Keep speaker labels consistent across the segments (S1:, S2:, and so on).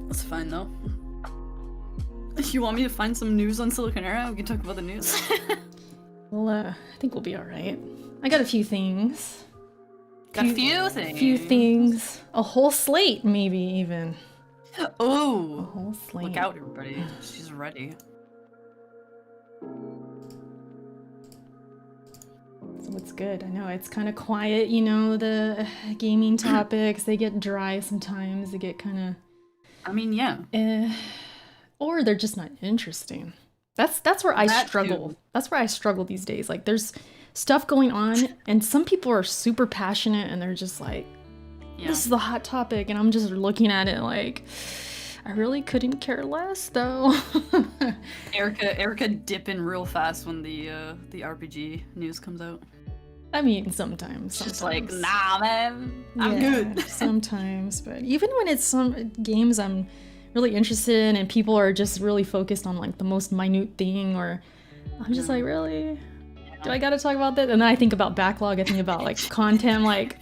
S1: That's fine though. If you want me to find some news on Silicon Era, we can talk about the news.
S2: Well, I think we'll be all right. I got a few things.
S1: Got a few things.
S2: Few things. A whole slate, maybe even.
S1: Oh,
S2: A whole slate.
S1: look out, everybody! She's ready.
S2: So it's good. I know it's kind of quiet. You know, the gaming topics, they get dry sometimes. They get kind of.
S1: I mean, yeah.
S2: Or they're just not interesting. That's where I struggle.
S1: Too.
S2: That's where I struggle these days. Like there's stuff going on and some people are super passionate and they're just like, this is the hot topic, and I'm just looking at it like, I really couldn't care less though.
S1: Erica dipping real fast when the RPG news comes out.
S2: I mean, sometimes.
S1: She's like, nah, man, I'm good.
S2: Sometimes, but even when it's some games I'm really interested in and people are just really focused on like the most minute thing, or I'm just like, really? Do I gotta talk about that? And then I think about Backlog, I think about like content, like,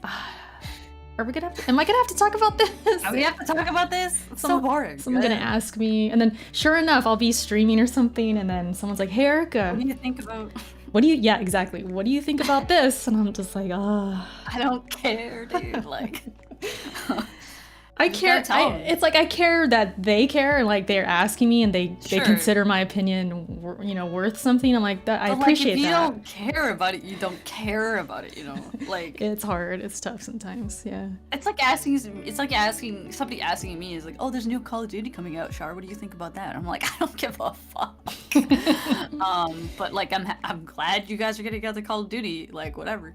S2: am I gonna have to talk about this?
S1: We have to talk about this? It's so boring.
S2: Someone's gonna ask me, and then sure enough, I'll be streaming or something, and then someone's like, hey, Erica.
S1: What do you think about...
S2: Yeah, exactly. What do you think about this? And I'm just like, I
S1: don't care, dude. Like...
S2: I care. It's like I care that they care, and like they're asking me, and they consider my opinion, worth something. I'm like that. I appreciate that.
S1: If you don't care about it, you don't care about it. Like
S2: it's hard. It's tough sometimes. Yeah.
S1: It's like asking somebody asking me is like, oh, there's a new Call of Duty coming out, Char. What do you think about that? I'm like, I don't give a fuck. But like, I'm glad you guys are getting out the Call of Duty. Like whatever.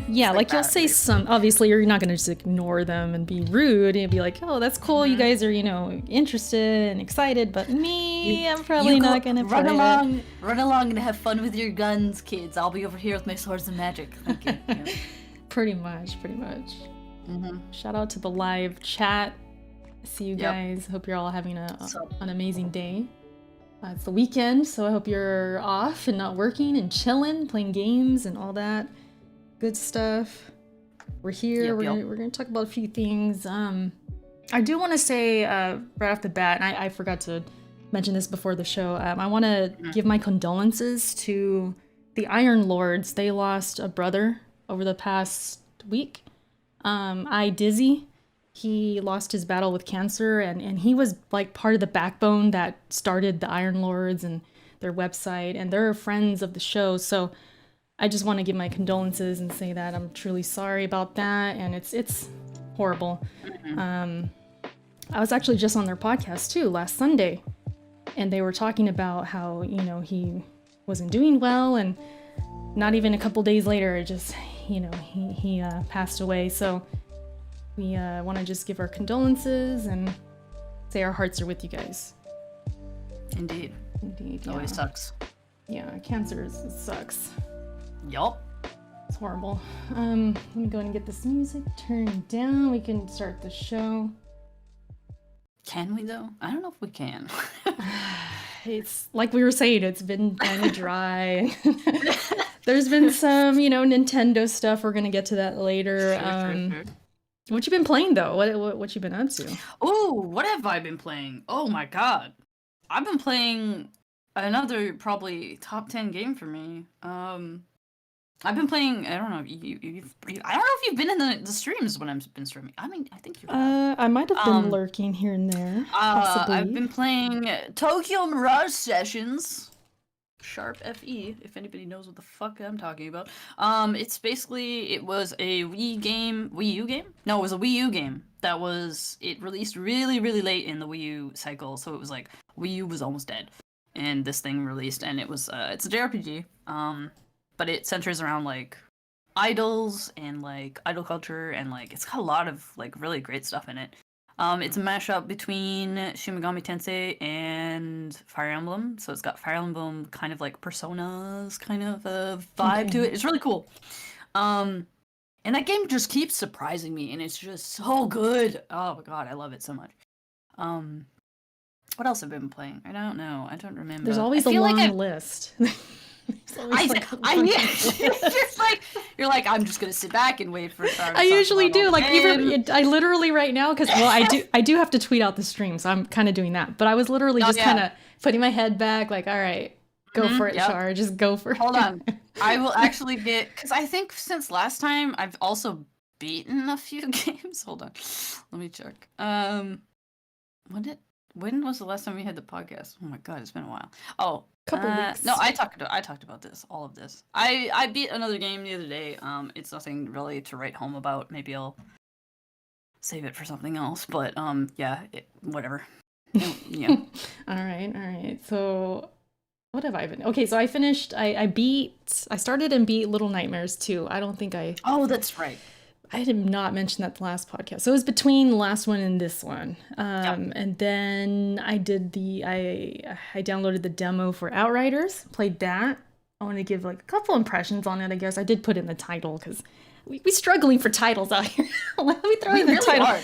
S2: Yeah, like you'll say some. Obviously, you're not gonna just ignore them and be rude and be like, oh, that's cool, you guys are interested and excited, but I'm probably not gonna
S1: run along and have fun with your guns, kids. I'll be over here with my swords and magic. Thank you.
S2: Pretty much. Shout out to the live chat. See you guys. Hope you're all having an amazing day. It's the weekend, so I hope you're off and not working and chilling, playing games and all that good stuff. We're here. We're gonna talk about a few things. I do want to say right off the bat, and I forgot to mention this before the show. I want to give my condolences to the Iron Lords. They lost a brother over the past week. Dizzy. He lost his battle with cancer, and he was like part of the backbone that started the Iron Lords and their website, and they're friends of the show. So I just want to give my condolences and say that I'm truly sorry about that, and it's horrible. I was actually just on their podcast too last Sunday, and they were talking about how he wasn't doing well, and not even a couple days later, it just he passed away. So we want to just give our condolences and say our hearts are with you guys.
S1: Indeed. It always sucks.
S2: Yeah, cancer it sucks.
S1: Yup.
S2: It's horrible. Let me go and get this music turned down. We can start the show.
S1: Can we though? I don't know if we can.
S2: It's like we were saying, it's been kind of dry. There's been some, Nintendo stuff. We're gonna get to that later.
S1: Sure.
S2: What you been playing though? What you been up to?
S1: Oh, what have I been playing? Oh my god, I've been playing another probably top 10 game for me. I've been playing. I don't know. I don't know if you've been in the streams when I've been streaming. I mean, I think you have.
S2: I might have been lurking here and there. Possibly.
S1: I've been playing Tokyo Mirage Sessions. Sharp FE, if anybody knows what the fuck I'm talking about. It was a Wii U game? No, it was a Wii U game. It released really, really late in the Wii U cycle, so it was like, Wii U was almost dead. And this thing released, and it's a JRPG, but it centers around, like, idols, and, like, idol culture, and, like, it's got a lot of, like, really great stuff in it. It's a mashup between Shin Megami Tensei and Fire Emblem. So it's got Fire Emblem kind of like Personas kind of a vibe to it. It's really cool. And that game just keeps surprising me, and it's just so good. Oh my god, I love it so much. What else have I been playing? I don't know. I don't remember.
S2: There's always a long list.
S1: I mean, it's just like you're like, I'm just gonna sit back and wait for Shar.
S2: I usually do, like even I literally right now, because well, I do have to tweet out the stream, so I'm kind of doing that. But I was literally just kind of putting my head back, like, all right, go for it, Shar, just go for it.
S1: Hold on, I will actually get, because I think since last time I've also beaten a few games. Hold on, let me check. When was the last time we had the podcast? Oh my god, it's been a while. Oh,
S2: couple weeks.
S1: No, I talked about this, all of this. I beat another game the other day. It's nothing really to write home about. Maybe I'll save it for something else. But yeah, whatever. Yeah.
S2: All right. So, what have I been? Okay, so I finished. I started and beat Little Nightmares 2. I don't think I.
S1: Oh, that's right.
S2: I did not mention that the last podcast. So it was between the last one and this one. And then I did I downloaded the demo for Outriders, played that. I want to give like a couple impressions on it, I guess. I did put in the title because we're struggling for titles out here. Let me throw in the title.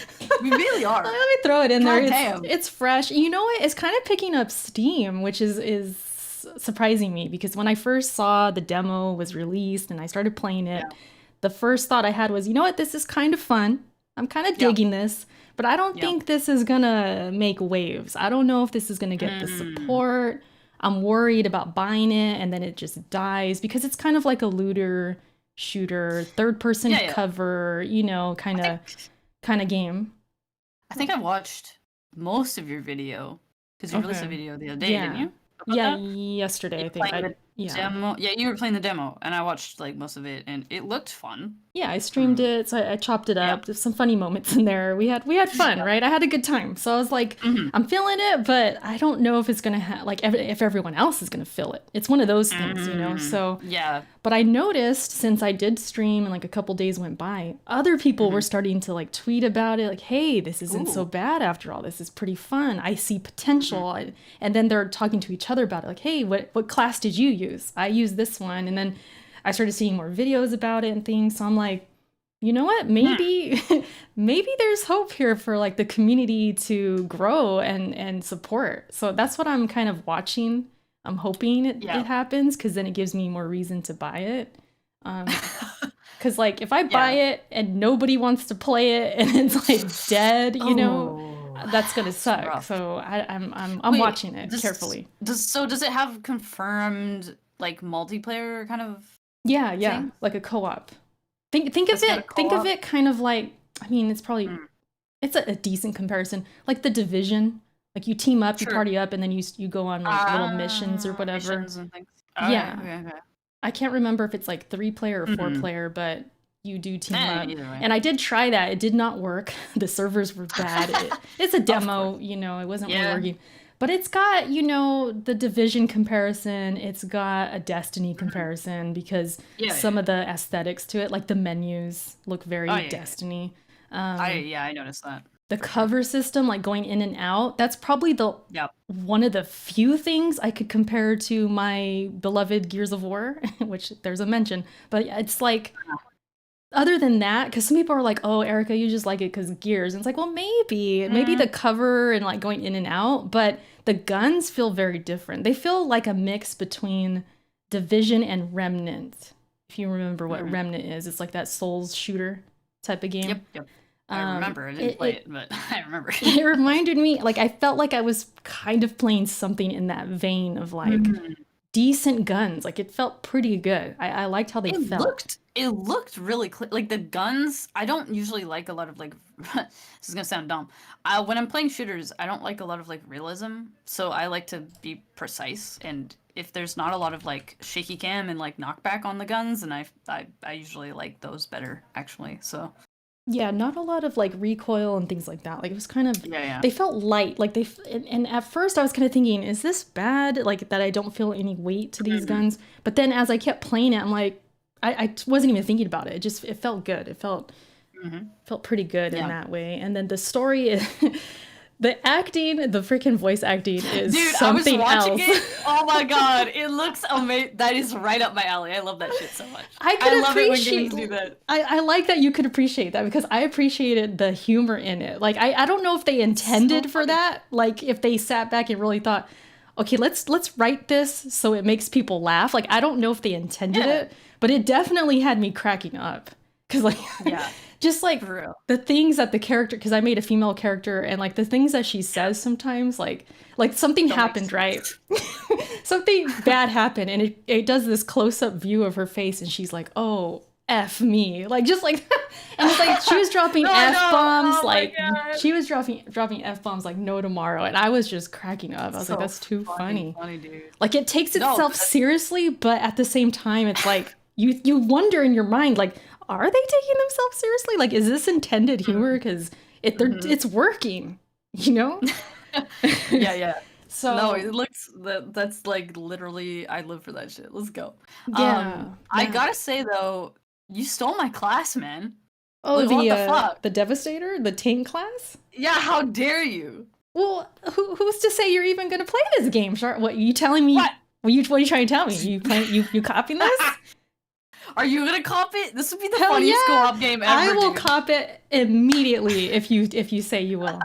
S1: We really are.
S2: Let me throw it in
S1: God
S2: there.
S1: Damn.
S2: It's fresh. You know what? It's kind of picking up steam, which is surprising me because when I first saw the demo was released and I started playing it, the first thought I had was, you know what, this is kind of fun. I'm kind of digging this, but I don't think this is gonna make waves. I don't know if this is gonna get the support. I'm worried about buying it and then it just dies because it's kind of like a looter shooter, third person cover, you know, kind of game.
S1: I think I watched most of your video because you released a video the other day, didn't you?
S2: Yesterday, I think.
S1: Demo. Yeah, you were playing the demo, and I watched like most of it, and it looked fun.
S2: Yeah, I streamed it, so I chopped it up. There's some funny moments in there. We had fun, right? I had a good time. So I was like, I'm feeling it, but I don't know if it's gonna like if everyone else is gonna feel it. It's one of those things, you know. So
S1: yeah.
S2: But I noticed since I did stream and like a couple days went by, other people were starting to like tweet about it, like, "Hey, this isn't so bad after all. This is pretty fun. I see potential." And then they're talking to each other about it, like, "Hey, what class did you use? I used this one." And then I started seeing more videos about it and things. So I'm like, you know what? Maybe maybe there's hope here for like the community to grow and support. So that's what I'm kind of watching. I'm hoping it happens because then it gives me more reason to buy it. Because like if I buy it and nobody wants to play it and it's like dead, you know, that's gonna suck. Rough. So I'm watching it carefully.
S1: Does it have confirmed like multiplayer kind of?
S2: Yeah, thing? Like a co-op. Think of it kind of like, I mean, it's probably it's a decent comparison, like The Division. Like you team up, you party up, and then you go on like little missions or whatever.
S1: Missions and things.
S2: Okay. I can't remember if it's like 3-player or 4-player, but you do team up. And I did try that. It did not work. The servers were bad. It's a demo, you know, it wasn't really working. But it's got, you know, the Division comparison. It's got a Destiny comparison because some of the aesthetics to it, like the menus, look very Destiny.
S1: I noticed that.
S2: The cover system, like going in and out, that's probably the one of the few things I could compare to my beloved Gears of War, which there's a mention. But it's like, other than that, because some people are like, oh, Erica, you just like it because Gears. And it's like, well, maybe the cover and like going in and out, but the guns feel very different. They feel like a mix between Division and Remnant. If you remember what Remnant is, it's like that Souls shooter type of game.
S1: Yep. I remember. I didn't play it, but I remember.
S2: It reminded me, like, I felt like I was kind of playing something in that vein of, like, decent guns. Like, it felt pretty good. I liked how they felt.
S1: It looked really clear. Like, the guns, I don't usually like a lot of, like, this is going to sound dumb. When I'm playing shooters, I don't like a lot of, like, realism. So I like to be precise. And if there's not a lot of, like, shaky cam and, like, knockback on the guns, and I usually like those better, actually. So...
S2: Yeah, not a lot of like recoil and things like that. Like it was kind of, they felt light. Like and at first I was kind of thinking, is this bad? Like that I don't feel any weight to these guns. But then as I kept playing it, I'm like, I wasn't even thinking about it. It felt good. It felt pretty good in that way. And then the story is, the acting, the freaking voice acting is something else.
S1: I was watching it. Oh my god, it looks amazing. That is right up my alley. I love that shit so much. I love it when games do that.
S2: I like that you could appreciate that because I appreciated the humor in it. Like I don't know if they intended for that. Like if they sat back and really thought, okay, let's write this so it makes people laugh. Like, I don't know if they intended it, but it definitely had me cracking up. Cause like, just like the things that the character, cause I made a female character, and like the things that she says sometimes, like something happened, right? Something bad happened, and it does this close up view of her face, and she's like, oh, F me, like, just like, and it's like she was dropping F-bombs, like she was dropping F-bombs like no tomorrow, and I was just cracking up. I was like, that's too funny, dude. Like, it takes itself seriously, but at the same time, it's like you wonder in your mind, like, are they taking themselves seriously? Like, is this intended humor? Because it's working, you know?
S1: Yeah. So no, it looks that's like literally, I live for that shit. Let's go.
S2: Yeah.
S1: I gotta say though, you stole my class, man.
S2: Oh, like, what the fuck? The Devastator? The tank class?
S1: Yeah, how dare you?
S2: Well, who's to say you're even gonna play this game, Char? What, you telling me? What are you trying to tell me? You copying this?
S1: Are you gonna cop it? This would be the funniest co-op game ever.
S2: I will cop it immediately if you say you will.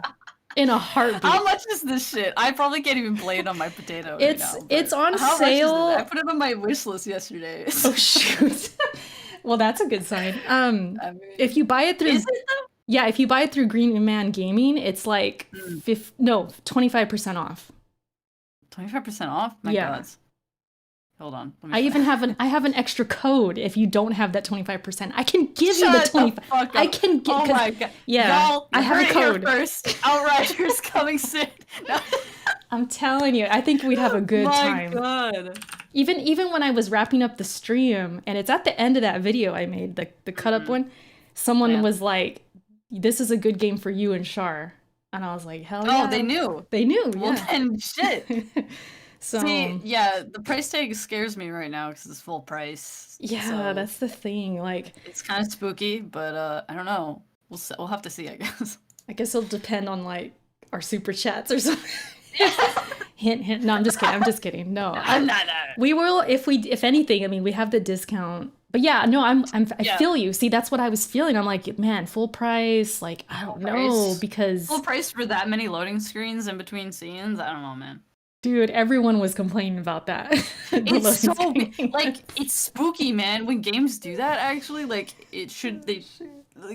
S2: In a heartbeat.
S1: How much is this shit? I probably can't even play it on my potato right now.
S2: It's on sale.
S1: I put it on my wish list yesterday.
S2: Oh shoot. Well, that's a good sign. If you buy it through,
S1: is it though?
S2: Yeah, if you buy it through Green Man Gaming, it's like 25% off.
S1: 25% off? My God. Hold on.
S2: I have an extra code if you don't have that 25%. I can give you the 25. I can get.
S1: Oh my God.
S2: Yeah.
S1: Y'all,
S2: I have a code.
S1: First. Outriders coming soon. No.
S2: I'm telling you, I think we'd have a good time.
S1: My God.
S2: Even when I was wrapping up the stream, and it's at the end of that video I made, the cut up one, someone was like, "This is a good game for you and Char," and I was like, "Hell yeah!"
S1: Oh, they knew.
S2: They knew.
S1: Well, then shit.
S2: So
S1: see, yeah, the price tag scares me right now because it's full price.
S2: Yeah, so that's the thing. Like,
S1: it's kind of spooky, but I don't know. We'll have to see, I guess.
S2: I guess it'll depend on like our super chats or something. Hint, hint. No, I'm just kidding. No,
S1: I'm not.
S2: We will if anything. I mean, we have the discount. But yeah, no, I feel you. See, that's what I was feeling. I'm like, man, full price. Like, I don't know, because
S1: full price for that many loading screens in between scenes. I don't know, man.
S2: Dude, everyone was complaining about that.
S1: It's so like, it's spooky, man. When games do that, actually, like,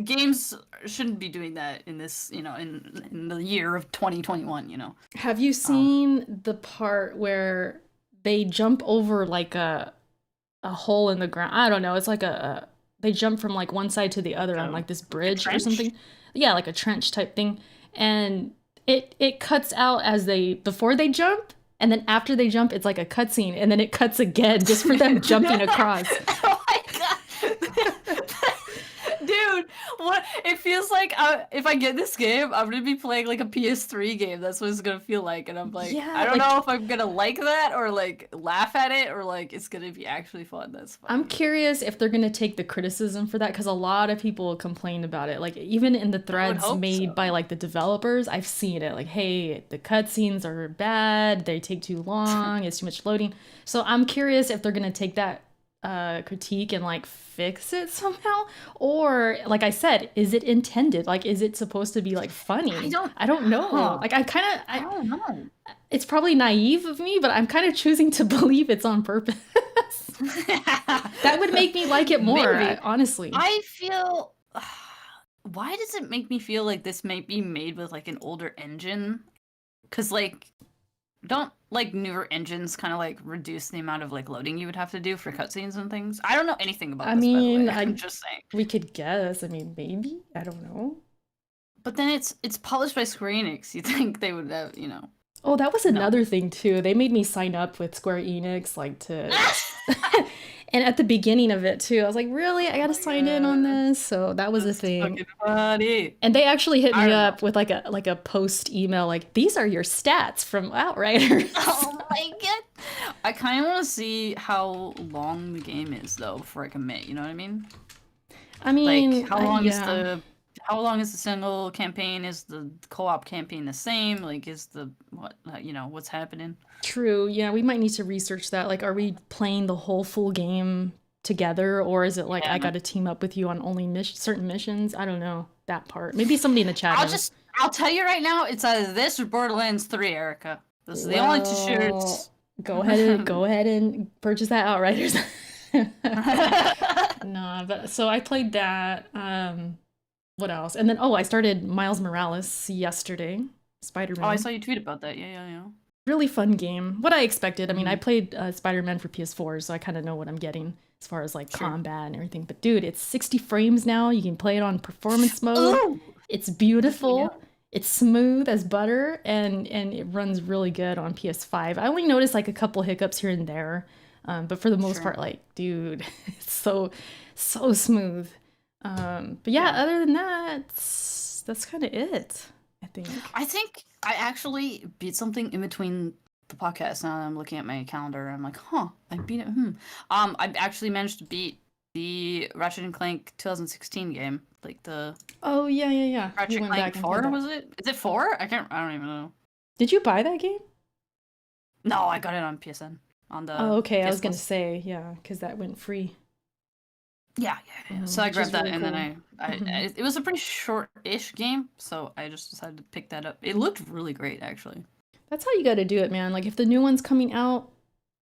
S1: games shouldn't be doing that in this, in the year of 2021.
S2: Have you seen the part where they jump over like a hole in the ground? I don't know. It's like they jump from like one side to the other on like this bridge or something. Yeah, like a trench type thing, and it cuts out before they jump, and then after they jump, it's like a cutscene, and then it cuts again just for them jumping across.
S1: Oh my God. Dude, what it feels like, if I get this game, I'm gonna be playing like a PS3 game. That's what it's gonna feel like, and I'm like, I don't know if I'm gonna like that or like laugh at it or like it's gonna be actually fun. That's fun.
S2: I'm curious if they're gonna take the criticism for that, because a lot of people complain about it. Like, even in the threads made by like the developers, I've seen it. Like, hey, the cutscenes are bad. They take too long. It's too much loading. So I'm curious if they're gonna take that critique and like fix it somehow, or like I said, is it intended? Like, is it supposed to be like funny? I don't know. Like, I don't know. It's probably naive of me, but I'm kind of choosing to believe it's on purpose. That would make me like it more. Honestly,
S1: I feel. Why does it make me feel like this might be made with like an older engine? Because like, don't like newer engines kind of like reduce the amount of like loading you would have to do for cutscenes and things? I don't know anything about this, by the way. I'm just saying.
S2: We could guess. I mean, maybe. I don't know.
S1: But then it's polished by Square Enix. You think they would have,
S2: Oh, that was another thing too. They made me sign up with Square Enix, like to. And at the beginning of it too, I was like, really? I gotta sign in on this? So that was a thing.
S1: Funny.
S2: And they actually hit me up with like a post email, like, these are your stats from Outriders.
S1: Oh my God. I kind of want to see how long the game is though before I commit. You know what I mean?
S2: I mean,
S1: like, how long is the single campaign? Is the co-op campaign the same? Like, is what's happening?
S2: True. Yeah, we might need to research that. Like, are we playing the whole full game together, or is it like I got to team up with you on only certain missions? I don't know that part. Maybe somebody in the chat.
S1: I'll tell you right now, it's either this or Borderlands 3, Erica. This is the only two shirts.
S2: Go ahead and purchase that Outriders. Nah, but so I played that. What else? And then I started Miles Morales yesterday. Spider-Man.
S1: Oh, I saw you tweet about that. Yeah.
S2: Really fun game. What I expected. I mean, I played Spider-Man for PS4, so I kind of know what I'm getting as far as like combat and everything. But dude, it's 60 frames now. You can play it on performance mode. Ooh! It's beautiful. It's smooth as butter, and it runs really good on PS5. I only noticed like a couple hiccups here and there, but for the most part, like, dude, it's so smooth. But yeah, other than that, that's kind of it. I think
S1: I actually beat something in between the podcast. Now that I'm looking at my calendar, I'm like, I beat it. I actually managed to beat the Ratchet and Clank 2016 game, like the.
S2: Oh yeah.
S1: Ratchet and Clank 4 was it? Is it 4? I don't even know.
S2: Did you buy that game?
S1: No, I got it on PSN. On the.
S2: Oh, okay. I was gonna say because that went free.
S1: Yeah. So I grabbed that, really and then it was a pretty short-ish game, so I just decided to pick that up. It looked really great, actually.
S2: That's how you got to do it, man. Like if the new one's coming out,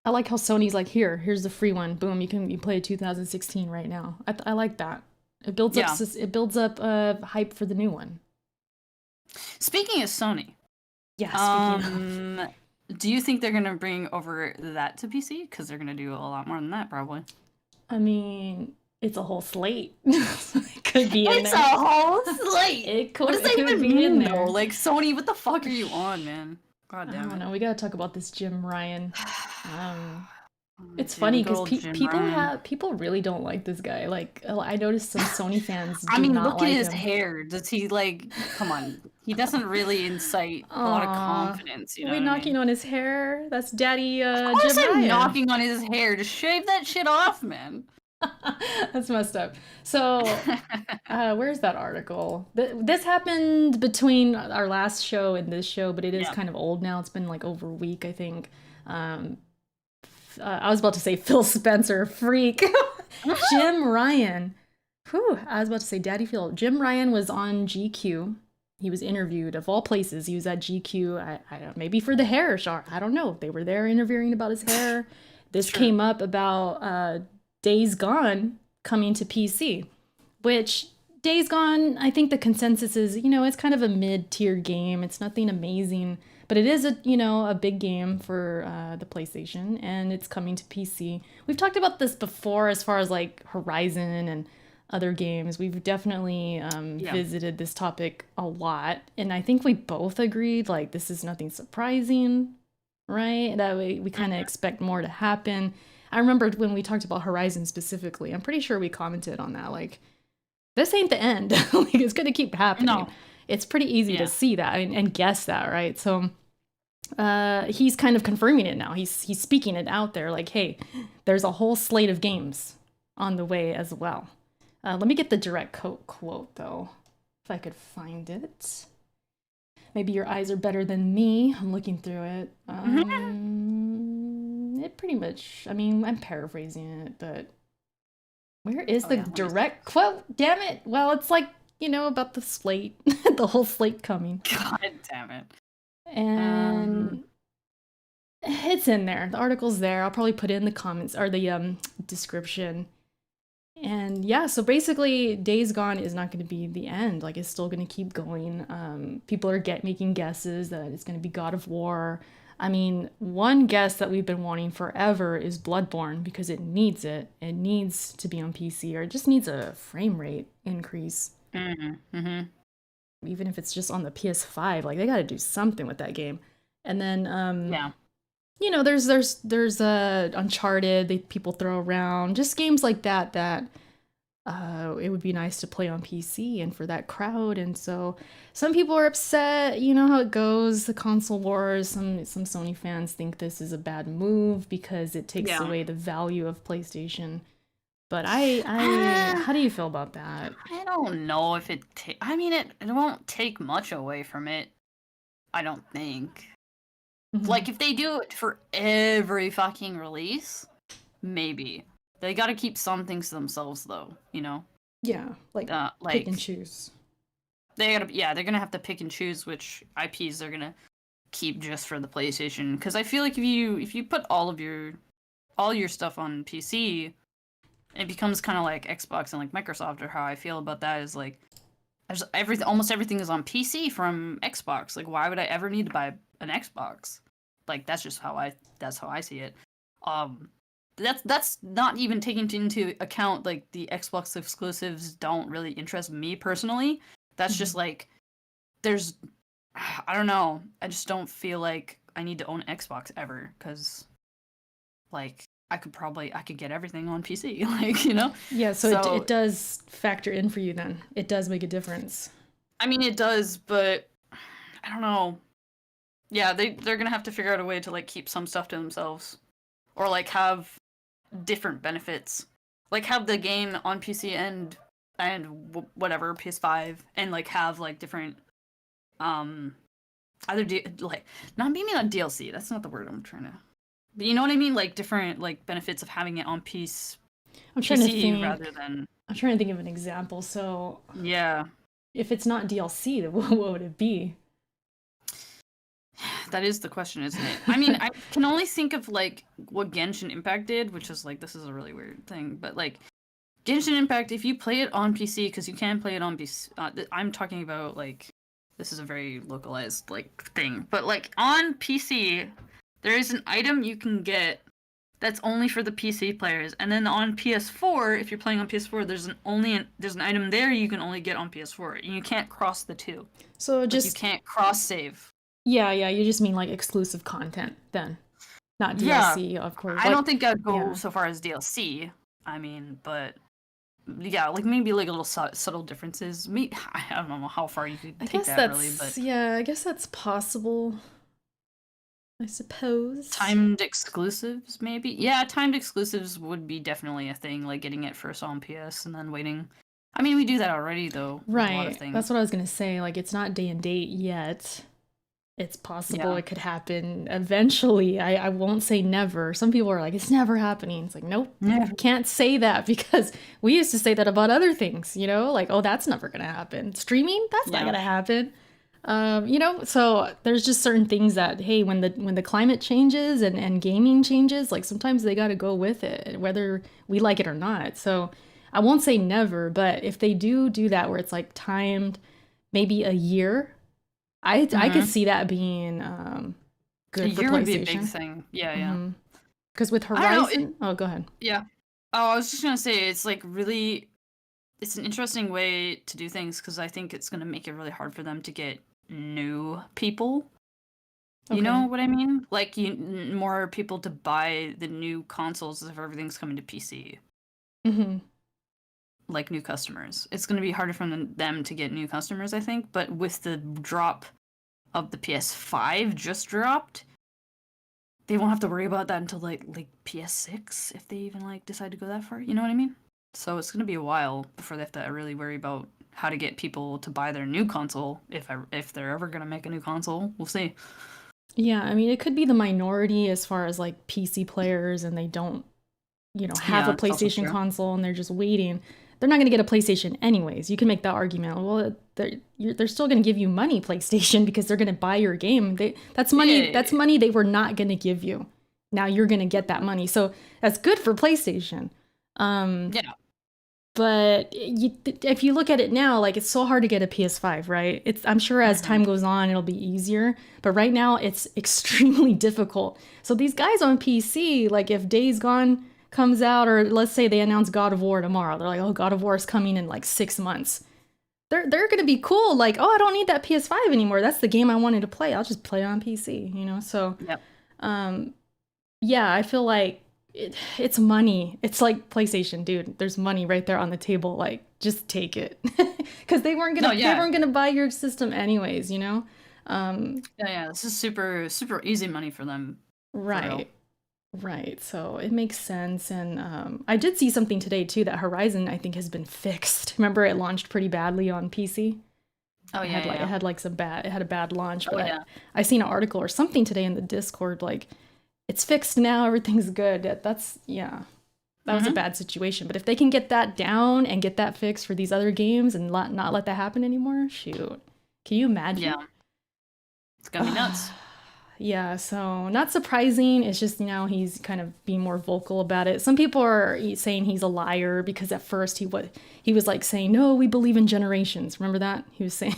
S2: I like how Sony's like, here's the free one. Boom, you play 2016 right now. I like that. It builds up hype for the new one.
S1: Speaking of Sony, do you think they're gonna bring over that to PC? Because they're gonna do a lot more than that, probably.
S2: I mean, it's a whole slate. It could be in there.
S1: It's a whole slate.
S2: It could.
S1: What does that even mean, though? Like, Sony, what the fuck are you on, man? God damn it.
S2: I don't know. We gotta talk about this Jim Ryan. It's funny because people really don't like this guy. Like, I noticed some Sony fans.
S1: Look at his hair. Does he like? Come on, he doesn't really incite a lot of confidence. You know,
S2: knocking on his hair. That's Daddy.
S1: Of course, I'm knocking on his hair. Just shave that shit off, man.
S2: That's messed up. So, where's that article? This happened between our last show and this show, but it is kind of old now. It's been like over a week, I think. I was about to say Phil Spencer, freak. Jim Ryan. Whew, I was about to say Daddy Phil. Jim Ryan was on GQ. He was interviewed, of all places. He was at GQ, I don't, maybe for the hair, I don't know. They were there interviewing about his hair. This came up about Days Gone coming to PC, which Days Gone, I think the consensus is, it's kind of a mid-tier game. It's nothing amazing, but it is a big game for the PlayStation, and it's coming to PC. We've talked about this before as far as like Horizon and other games. We've definitely visited this topic a lot, and I think we both agreed like this is nothing surprising, right? That we kind of expect more to happen. I remember when we talked about Horizon specifically, I'm pretty sure we commented on that. Like, this ain't the end. Like, it's going to keep happening. No. It's pretty easy to see that and guess that, right? So he's kind of confirming it now. He's speaking it out there like, hey, there's a whole slate of games on the way as well. Let me get the direct quote, though, if I could find it. Maybe your eyes are better than me. I'm looking through it. It pretty much, I'm paraphrasing it, but where is the direct quote? Damn it. Well, it's like, about the slate, the whole slate coming.
S1: God damn it.
S2: And it's in there. The article's there. I'll probably put it in the comments or the description. And yeah, so basically Days Gone is not going to be the end. Like, it's still going to keep going. People are making guesses that it's going to be God of War. One guess that we've been wanting forever is Bloodborne, because it needs it. It needs to be on PC, or it just needs a frame rate increase. Even if it's just on the PS5, like, they got to do something with that game. And then, there's Uncharted. People throw around just games like that. It would be nice to play on PC and for that crowd. And so some people are upset. You know how it goes, the console wars. Some Sony fans think this is a bad move because it takes away the value of PlayStation. But how do you feel about that?
S1: I don't know if it won't take much away from it. I don't think. Like, if they do it for every fucking release, maybe. They gotta keep some things to themselves, though,
S2: Yeah, like pick and choose.
S1: They're gonna have to pick and choose which IPs they're gonna keep just for the PlayStation, because I feel like if you put all your stuff on PC, it becomes kind of like Xbox and like Microsoft. Or how I feel about that is like, almost everything is on PC from Xbox. Like, why would I ever need to buy an Xbox? Like, that's how I see it. That's not even taking into account like the Xbox exclusives don't really interest me personally. That's just like, I don't know. I just don't feel like I need to own Xbox ever, because like I could get everything on PC, like, you know?
S2: Yeah, so it does factor in for you then. It does make a difference.
S1: I mean, it does, but I don't know. Yeah, they're gonna have to figure out a way to like keep some stuff to themselves, or like have different benefits, like have the game on PC and whatever PS5, and like have like different like maybe not DLC. That's not the word I'm trying to. But you know what I mean? Like different like benefits of having it on PC.
S2: I'm trying to think.
S1: Rather than.
S2: I'm trying to think of an example. So
S1: yeah,
S2: if it's not DLC, then what would it be?
S1: That is the question, isn't it? I mean, I can only think of like what Genshin Impact did, which is like, this is a really weird thing, but like Genshin Impact, if you play it on PC, because you can play it on PC, I'm talking about like, this is a very localized like thing, but like on PC, there is an item you can get that's only for the PC players, and then on PS4, if you're playing on PS4, there's an item there you can only get on PS4, and you can't cross the two.
S2: So
S1: you can't cross save.
S2: Yeah, you just mean like exclusive content then, not DLC, of course.
S1: I don't think I'd go so far as DLC. I mean, but yeah, like maybe like a little subtle differences. I don't know how far you could take that really, but
S2: yeah, I guess that's possible. I suppose.
S1: Timed exclusives, maybe? Yeah, timed exclusives would be definitely a thing, like getting it first on PS and then waiting. I mean, we do that already, though.
S2: Right.
S1: A lot of things.
S2: That's what I was going to say. Like, it's not day and date yet. It's possible it could happen eventually. I won't say never. Some people are like, it's never happening. It's like, nope, never. Can't say that, because we used to say that about other things, you know? Like, oh, that's never going to happen. Streaming? That's not going to happen. You know, so there's just certain things that, hey, when the climate changes and gaming changes, like sometimes they got to go with it, whether we like it or not. So I won't say never, but if they do that where it's like timed, maybe a year, I could see that being good for PlayStation.
S1: Would be a big thing. Yeah.
S2: Because with Horizon, go ahead.
S1: Yeah. Oh, I was just gonna say, it's like really, it's an interesting way to do things, because I think it's gonna make it really hard for them to get new people. You know what I mean? Like more people to buy the new consoles if everything's coming to PC. Like new customers. It's going to be harder for them to get new customers, I think. But with the drop of the PS5 just dropped, they won't have to worry about that until like PS6, if they even like decide to go that far. You know what I mean? So it's going to be a while before they have to really worry about how to get people to buy their new console, if they're ever going to make a new console. We'll see.
S2: Yeah, I mean, it could be the minority as far as like PC players, and they don't, have a PlayStation console and they're just waiting. They're not going to get a PlayStation anyways. You can make that argument. Well, they're still going to give you money, PlayStation, because they're going to buy your game. That's money. That's money they were not going to give you. Now you're going to get that money. So that's good for PlayStation. But if you look at it now, like, it's so hard to get a PS5, right? I'm sure as time goes on, it'll be easier. But right now, it's extremely difficult. So these guys on PC, like, if Days Gone comes out, or let's say they announce God of War tomorrow, they're like, oh, God of War is coming in like 6 months. They're gonna be cool, like, oh, I don't need that PS5 anymore. That's the game I wanted to play. I'll just play it on PC, So, I feel like it's money. It's like PlayStation, dude. There's money right there on the table. Like, just take it, because they weren't gonna buy your system anyways. This
S1: is super super easy money for them.
S2: Right, so it makes sense. And I did see something today too, that Horizon, I think, has been fixed. Remember, it launched pretty badly on PC. It had a bad launch. But I seen an article or something today in the Discord, like, it's fixed now, everything's good. That was a bad situation. But if they can get that down and get that fixed for these other games and not let that happen anymore, shoot. Can you imagine?
S1: Yeah. It's gonna be nuts.
S2: Yeah, so not surprising. It's just now he's kind of being more vocal about it. Some people are saying he's a liar because at first he was like saying, "No, we believe in generations." Remember that? He was saying,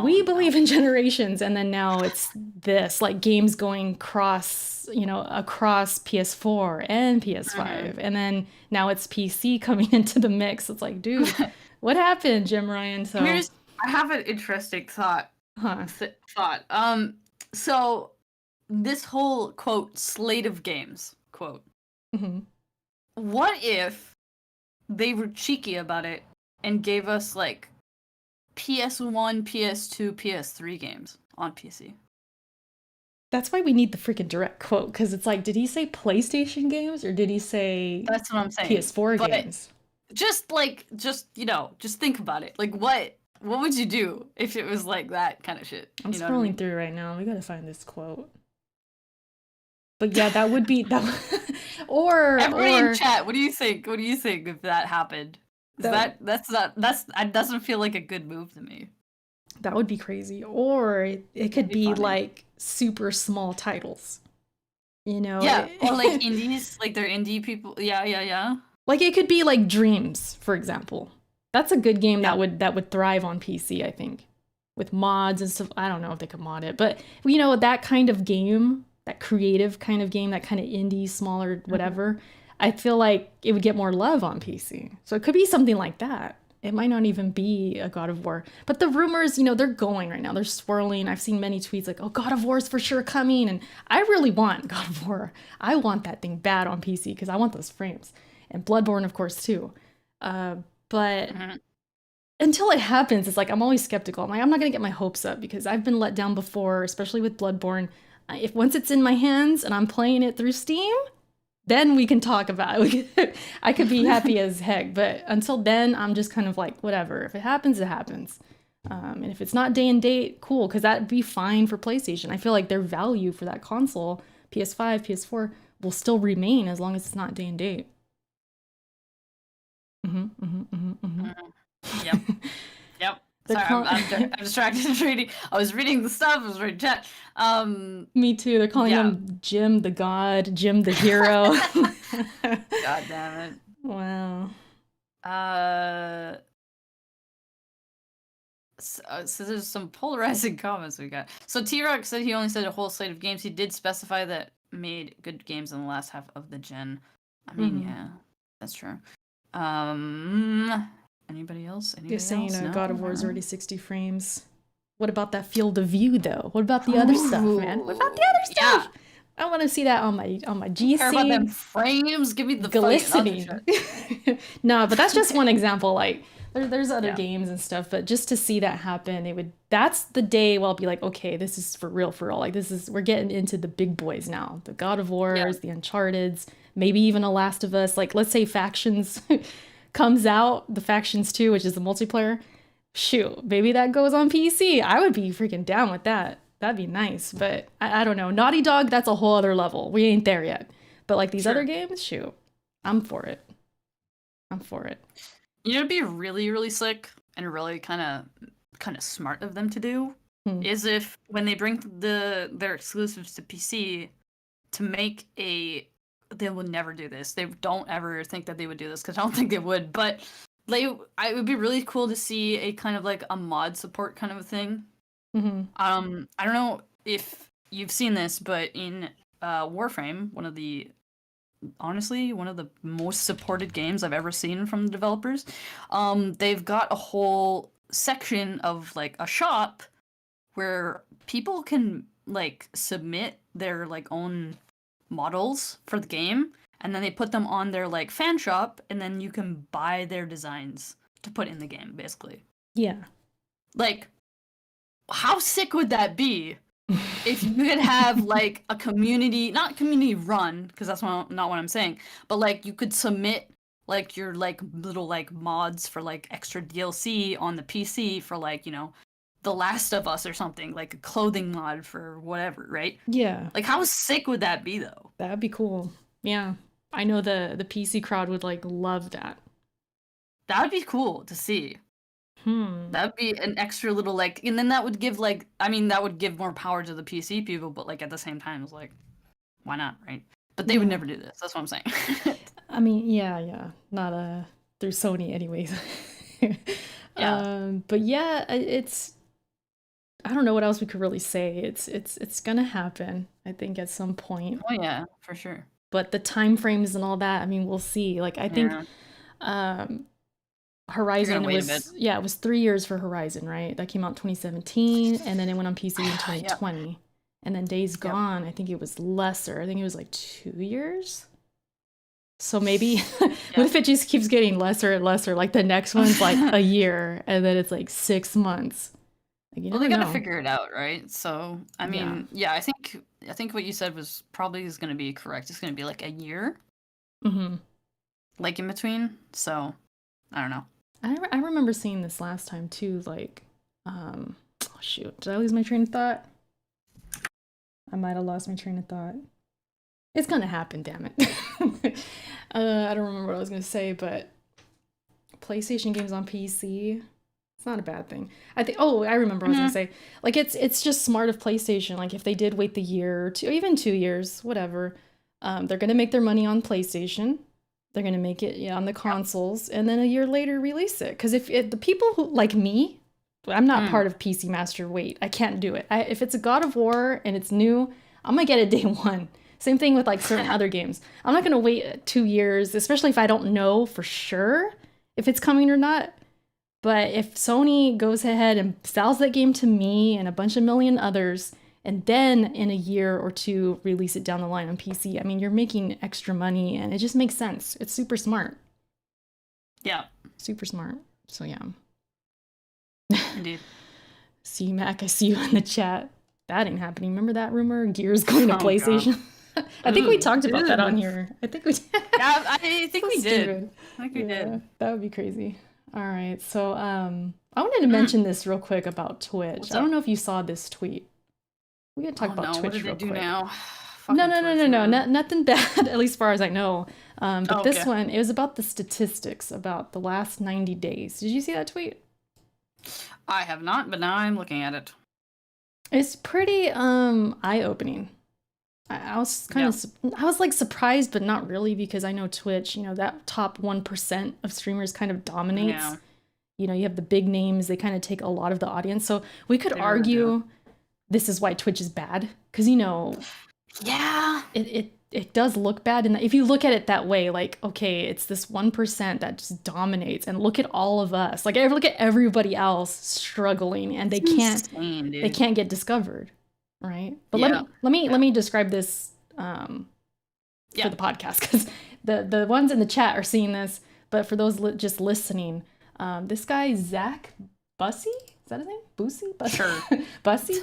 S2: "We believe in generations," and then now it's this like games going across PS4 and PS5, and then now it's PC coming into the mix. It's like, dude, what happened, Jim Ryan? So
S1: I have an interesting thought. So this whole quote slate of games quote.
S2: Mm-hmm.
S1: What if they were cheeky about it and gave us like PS1, PS2, PS3 games on PC?
S2: That's why we need the freaking direct quote, because it's like, did he say PlayStation games or did he say
S1: That's what I'm saying.
S2: PS4 games?
S1: Just think about it. Like what would you do if it was like that kind of shit?
S2: I'm scrolling through right now. We gotta find this quote. But yeah, that would be that. Or
S1: everybody in chat, what do you think? What do you think if that happened? That doesn't feel like a good move to me.
S2: That would be crazy. Or it could be like super small titles. You know?
S1: Yeah, or like indies, like they're indie people. Yeah.
S2: Like it could be like Dreams, for example. That's a good game that would thrive on PC, I think. With mods and stuff. I don't know if they could mod it, but you know, that kind of game, that creative kind of game, that kind of indie, smaller, whatever, I feel like it would get more love on PC. So it could be something like that. It might not even be a God of War. But the rumors, you know, they're going right now. They're swirling. I've seen many tweets like, oh, God of War is for sure coming. And I really want God of War. I want that thing bad on PC because I want those frames. And Bloodborne, of course, too. But until it happens, it's like I'm always skeptical. I'm like, I'm not going to get my hopes up because I've been let down before, especially with Bloodborne. If once it's in my hands and I'm playing it through Steam, then we can talk about it. I could be happy as heck. But until then, I'm just kind of like, whatever. If it happens, it happens. And if it's not day and date, cool, because that'd be fine for PlayStation. I feel like their value for that console, PS5, PS4, will still remain as long as it's not day and date.
S1: Yep. Sorry, I'm distracted. I was reading the stuff. I was reading chat.
S2: Me too. They're calling him Jim the God, Jim the hero.
S1: God damn it!
S2: Wow.
S1: So there's some polarizing comments we got. So T-Rock said he only said a whole slate of games. He did specify that made good games in the last half of the gen. I mean, yeah, that's true. Anybody else?
S2: You're saying God of War is already 60 frames. What about that field of view, though? What about the other stuff, man? What about the other stuff? Yeah. I want to see that on my GC.
S1: Care about them frames? Give me the
S2: glistening. No, but that's just one example. Like there's other games and stuff, but just to see that happen, that's the day where I'll be like, okay, this is for real. Like we're getting into the big boys now. The God of Wars, the Uncharted's, maybe even a Last of Us. Like let's say Factions comes out, the Factions 2, which is the multiplayer. Shoot, maybe that goes on PC. I would be freaking down with that. That'd be nice, but I don't know. Naughty Dog, that's a whole other level. We ain't there yet. But like these other games, shoot, I'm for it.
S1: You know, it'd be really, really slick and really kind of smart of them to do is if when they bring their exclusives to PC to make they would never do this. They don't ever think that they would do this because I don't think they would. But it would be really cool to see a kind of like a mod support kind of a thing. I don't know if you've seen this, but in Warframe, one of the most supported games I've ever seen from the developers, they've got a whole section of like a shop where people can like submit their like own models for the game, and then they put them on their like fan shop, and then you can buy their designs to put in the game, basically.
S2: Yeah.
S1: Like, how sick would that be if you could have like a community, not community run, because that's not what I'm saying, but like you could submit like your like little like mods for like extra DLC on the PC for like, you know, The Last of Us or something, like a clothing mod for whatever, right?
S2: Yeah.
S1: Like how sick would that be though?
S2: That'd be cool. Yeah. I know the PC crowd would like love that.
S1: That would be cool to see. That would be an extra little, like, and then that would give, like, I mean, that would give more power to the PC people, but, like, at the same time, it's like, why not, right? But they would never do this. That's what I'm saying.
S2: I mean, yeah. Not through Sony anyways. But yeah, it's, I don't know what else we could really say. It's gonna happen, I think, at some point.
S1: Oh yeah, for sure.
S2: But the time frames and all that, I mean, we'll see. Like, I think Horizon was, it was 3 years for Horizon, right? That came out in 2017, and then it went on PC in 2020. And then Days Gone, I think it was lesser. I think it was like 2 years. So maybe what if it just keeps getting lesser and lesser? Like the next one's like a year, and then it's like 6 months. Like,
S1: well, they gotta figure it out, right? So I mean, I think what you said was probably is gonna be correct. It's gonna be like a year, like in between. So I don't know.
S2: I remember seeing this last time too. Like, oh shoot, did I lose my train of thought? I might have lost my train of thought. It's gonna happen, damn it. I don't remember what I was gonna say, but PlayStation games on PC, it's not a bad thing. I think. Oh, I remember what I was gonna say. Like, it's just smart of PlayStation. Like, if they did wait the year or 2, or even 2 years, whatever, they're gonna make their money on PlayStation. They're gonna make it on the consoles, and then a year later release it. Because if the people who like me, I'm not part of PC Master. Wait, I can't do it. If it's a God of War and it's new, I'm gonna get it day one. Same thing with like certain other games. I'm not gonna wait 2 years, especially if I don't know for sure if it's coming or not. But if Sony goes ahead and sells that game to me and a bunch of million others, and then in a year or 2 release it down the line on PC, I mean, you're making extra money, and it just makes sense. It's super smart.
S1: Yeah.
S2: Super smart. So yeah.
S1: Indeed.
S2: See, Mac, I see you in the chat. That ain't happening. Remember that rumor? Gears going to PlayStation? I think we talked about that on here. I think we did.
S1: Yeah, I think we did. I think we did.
S2: That would be crazy. All right. So I wanted to mention this real quick about Twitch. I don't know if you saw this tweet. We gotta talk about Twitch real quick.
S1: Now?
S2: No. Nothing bad, at least as far as I know. But this one, it was about the statistics about the last 90 days. Did you see that tweet?
S1: I have not, but now I'm looking at it.
S2: It's pretty eye-opening. I was kind of, I was like surprised, but not really, because I know Twitch, that top 1% of streamers kind of dominates. Yeah. You have the big names, they kind of take a lot of the audience. So we could argue this is why Twitch is bad, because it does look bad. And if you look at it that way, like, okay, it's this 1% that just dominates, and look at all of us. Like, look at everybody else struggling, and they can't get discovered. Right. But let me describe this for the podcast, because the ones in the chat are seeing this, but for those just listening, this guy Zach Bussy, is that his name? Bussy?
S1: Sure.
S2: Bussy.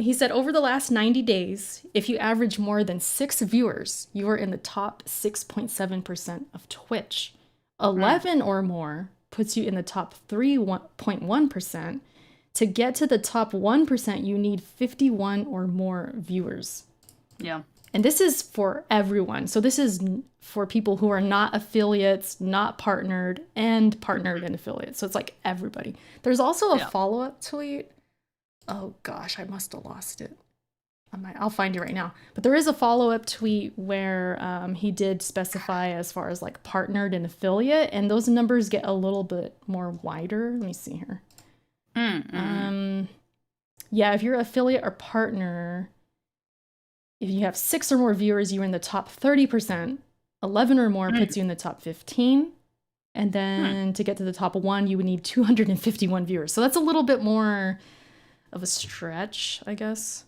S2: He said, over the last 90 days, if you average more than 6 viewers, you are in the top 6.7% of Twitch. 11 or more puts you in the top 3.1%. To get to the top 1%, you need 51 or more viewers.
S1: Yeah.
S2: And this is for everyone. So this is for people who are not affiliates, not partnered, and partnered and affiliates. So it's like everybody. There's also a follow-up tweet. Oh gosh, I must have lost it. I'll find it right now. But there is a follow-up tweet where he did specify as far as like partnered and affiliate, and those numbers get a little bit more wider. Let me see here. If you're affiliate or partner, if you have 6 or more viewers, you're in the top 30%. 11 or more puts you in the top 15. And then to get to the top 1, you would need 251 viewers. So that's a little bit more of a stretch, I guess.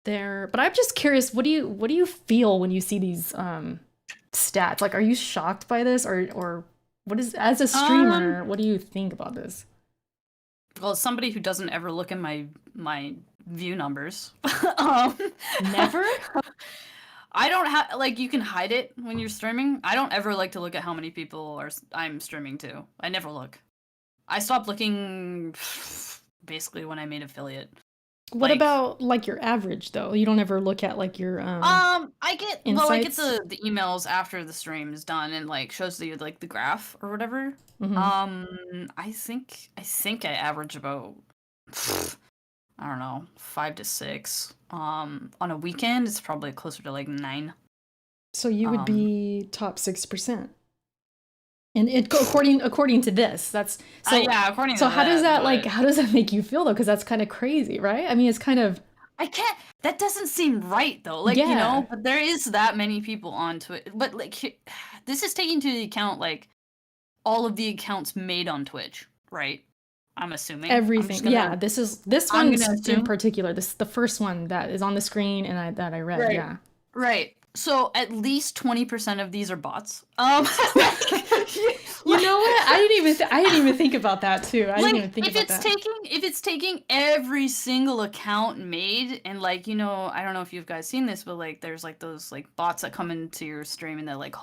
S2: There, but I'm just curious, what do you feel when you see these stats? Like, are you shocked by this, or what is, as a streamer, what do you think about this?
S1: Well, as somebody who doesn't ever look at my view numbers,
S2: never.
S1: I don't have, like, you can hide it when you're streaming. I don't ever like to look at how many people I'm streaming to. I never look. I stopped looking basically when I made affiliate.
S2: What about like your average though? You don't ever look at like your
S1: I get
S2: insights?
S1: the emails after the stream is done and like shows you like the graph or whatever. I think I average about I don't know, 5 to 6. On a weekend it's probably closer to like 9.
S2: So you would be top 6%. And according to this, that's so
S1: yeah, according
S2: so
S1: to
S2: how
S1: that,
S2: does that like how does that make you feel though? Because that's kind of crazy, right? I mean, it's kind of
S1: that doesn't seem right though. Like, you know, but there is that many people on Twitch. But like this is taking into account like all of the accounts made on Twitch, right? I'm assuming
S2: everything. This one in particular. This is the first one that is on the screen and that I read.
S1: Right.
S2: Yeah.
S1: Right. So at least 20% of these are bots.
S2: You know what? I didn't even think about that too. I didn't even think about that.
S1: If it's taking every single account made and like, you know, I don't know if you guys seen this, but like there's like those like bots that come into your stream and they like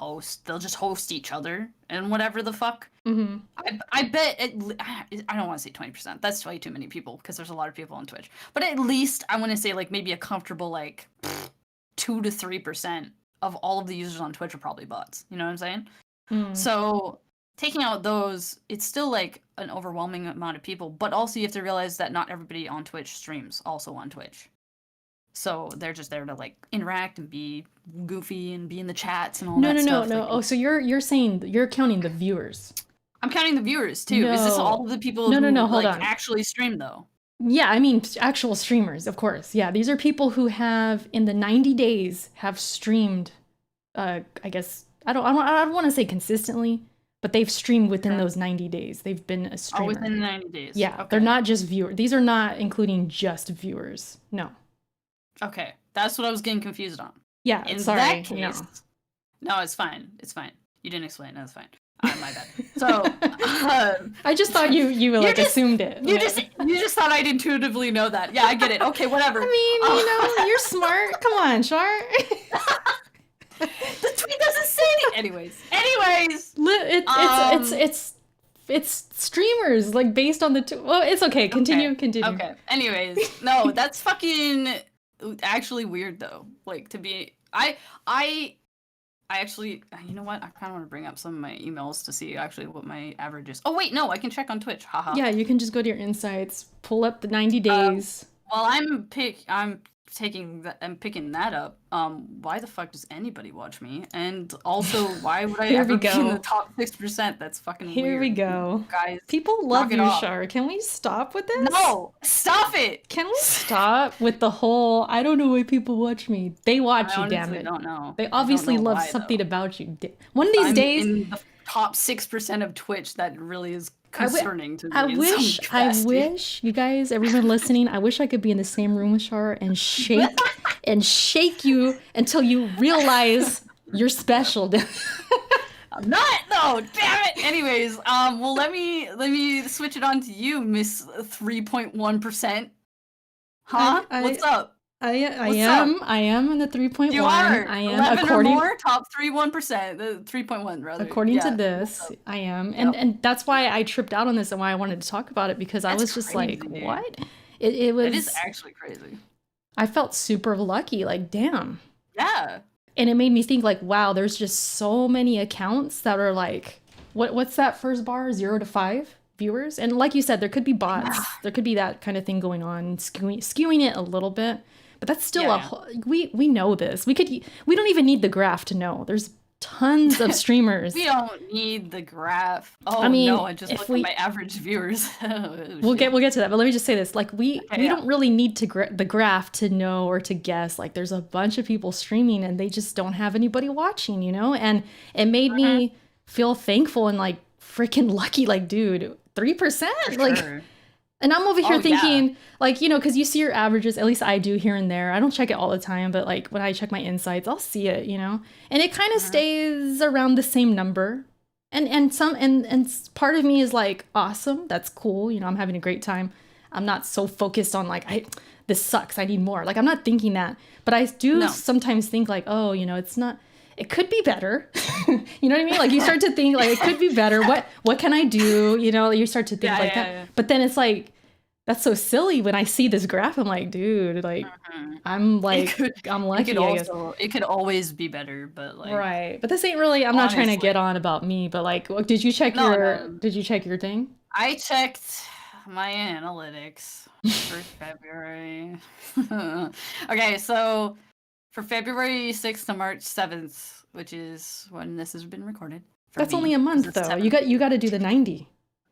S1: they'll just host each other and whatever the fuck. I bet I don't want to say 20%. That's way too many people because there's a lot of people on Twitch. But at least I want to say like maybe a comfortable like 2 to 3% of all of the users on Twitch are probably bots. You know what I'm saying? So taking out those, it's still like an overwhelming amount of people. But also you have to realize that not everybody on Twitch streams also on Twitch. So they're just there to like interact and be goofy and be in the chats and all that stuff.
S2: No. Oh, so you're saying you're counting the viewers.
S1: I'm counting the viewers too. No. Is this all of the people who
S2: hold on.
S1: actually stream though?
S2: Yeah, I mean actual streamers, of course. Yeah, these are people who have in the 90 days have streamed. I guess I don't want to say consistently, but they've streamed within those 90 days. They've been a streamer.
S1: Oh, within 90 days.
S2: Yeah, okay. They're not just viewers. These are not including just viewers. No.
S1: Okay, that's what I was getting confused on.
S2: Yeah,
S1: in
S2: sorry.
S1: That case, no, it's fine. It's fine. You didn't explain. That's fine. My bad. So
S2: I just thought you like assumed it.
S1: You just thought I'd intuitively know that. Yeah, I get it. Okay, whatever.
S2: I mean, you know, you're smart. Come on, Char.
S1: The tweet doesn't say anything. Anyways,
S2: it's streamers like based on the well, it's okay. Continue.
S1: Okay. Anyways, no, that's fucking actually weird though. Like to be, I actually, you know what? I kind of want to bring up some of my emails to see actually what my average is. Oh wait, no, I can check on Twitch. Haha.
S2: Yeah, you can just go to your insights, pull up the 90 days.
S1: While I'm picking that up. Why the fuck does anybody watch me? And also, why would I ever be in the top 6%? That's fucking weird.
S2: Here we go,
S1: guys.
S2: People love you, Char. Can we stop with this?
S1: No, stop it.
S2: Can we stop with the whole? I don't know why people watch me. They watch you, damn it.
S1: I don't know.
S2: They obviously love something about you. One of these days,
S1: in the top 6% of Twitch, that really is concerning to me.
S2: I wish you guys, everyone listening, I wish I could be in the same room with Char and shake you until you realize you're special.
S1: I'm not though, damn it. Anyways, well let me switch it on to you, Miss 3.1%. Huh? What's up?
S2: I am in the 3.1.
S1: You are.
S2: I am
S1: 11 according, or more, top 3.1%. The 3.1 rather.
S2: According to this, I am, and that's why I tripped out on this and why I wanted to talk about it because I was just crazy, like, dude. What? It was.
S1: It is actually crazy.
S2: I felt super lucky. Like, damn.
S1: Yeah.
S2: And it made me think, like, wow, there's just so many accounts that are like, what's that first bar? 0 to 5 viewers, and like you said, there could be bots. Yeah. There could be that kind of thing going on, skewing it a little bit. But that's still we know this. We don't even need the graph to know. There's tons of streamers.
S1: We don't need the graph. Oh, I mean, no, I just looked at my average viewers.
S2: We'll get to that, but let me just say this. Like we don't really need the graph to know or to guess. Like there's a bunch of people streaming and they just don't have anybody watching, you know? And it made me feel thankful and like freaking lucky. Like, dude, 3%? Like sure. And I'm over here thinking, like, you know, because you see your averages, at least I do here and there. I don't check it all the time, but like when I check my insights, I'll see it, you know, and it kind of stays around the same number. And part of me is like, awesome, that's cool. You know, I'm having a great time. I'm not so focused on like, this sucks, I need more. Like, I'm not thinking that, but I do sometimes think like, oh, you know, it could be better. You know what I mean? Like you start to think like it could be better. What can I do? You know, you start to think that. Yeah. But then it's like, That's so silly. When I see this graph, I'm like, dude, like, I'm lucky, I guess.
S1: It could always be better, but like.
S2: Right. But this ain't really, I'm not trying to get on about me, but like, did you check your thing?
S1: I checked my analytics for February. Okay, so for February 6th to March 7th, which is when this has been recorded.
S2: That's only a month, though. 7th. You got to do the 90.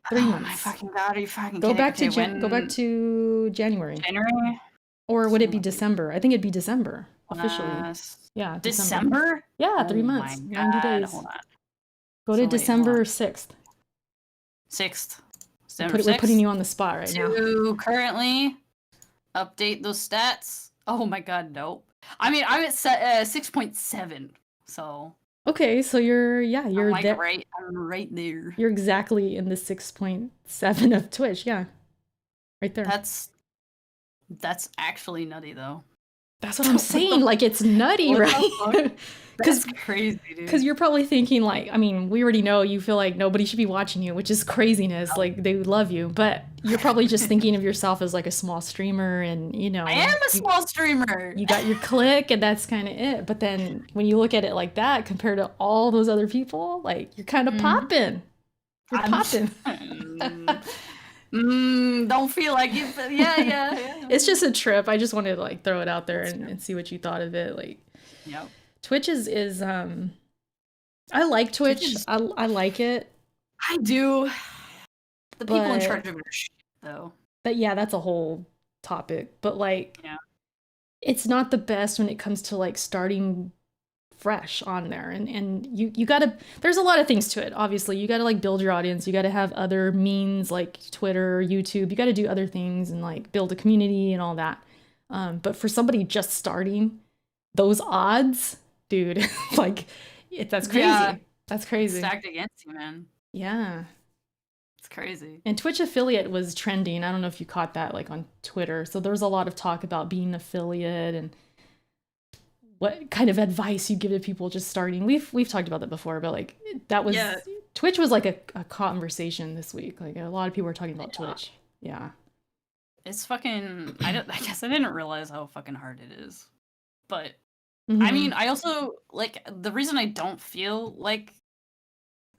S2: 3 months.
S1: My fucking God, are you fucking
S2: go back to go back to January.
S1: January?
S2: Or would it be December? I think it'd be December officially. Yeah,
S1: December?
S2: Yeah, 3 months, 90 days. Hold on. Go to December 6th.
S1: 6th.
S2: We're putting you on the spot right now.
S1: To currently update those stats. Oh my God, nope. I mean, I'm at 6.7, so.
S2: Okay, so you're
S1: I'm
S2: there.
S1: I'm right there.
S2: You're exactly in the 6.7 of Twitch, yeah. Right there.
S1: That's actually nutty, though.
S2: That's what I'm saying. Like, it's nutty, right?
S1: That's crazy, dude.
S2: Because you're probably thinking, like, I mean, we already know you feel like nobody should be watching you, which is craziness. Like, they love you, but you're probably just thinking of yourself as like a small streamer, and you know.
S1: I am a small streamer.
S2: You got your click, and that's kind of it. But then when you look at it like that, compared to all those other people, like, you're kind of popping. You're popping.
S1: Don't feel like it, but yeah.
S2: It's just a trip. I just wanted to like throw it out there and see what you thought of it. Like,
S1: yep.
S2: Twitch is I like Twitch. I like it.
S1: I do. The people in charge of it are shit, though.
S2: But yeah, that's a whole topic. But like, it's not the best when it comes to like starting fresh on there, and you gotta, there's a lot of things to it. Obviously you gotta like build your audience, you gotta have other means like Twitter, YouTube, you gotta do other things and like build a community and all that. But for somebody just starting, those odds, dude, like that's crazy. That's crazy.
S1: Stacked against you, man.
S2: Yeah,
S1: it's crazy.
S2: And Twitch affiliate was trending. I don't know if you caught that, like on Twitter. So there was a lot of talk about being an affiliate and what kind of advice you give to people just starting. We've talked about that before, but like that was Twitch was like a conversation this week. Like a lot of people were talking about Twitch. Yeah.
S1: It's fucking, I guess I didn't realize how fucking hard it is. But I mean, I also like the reason I don't feel like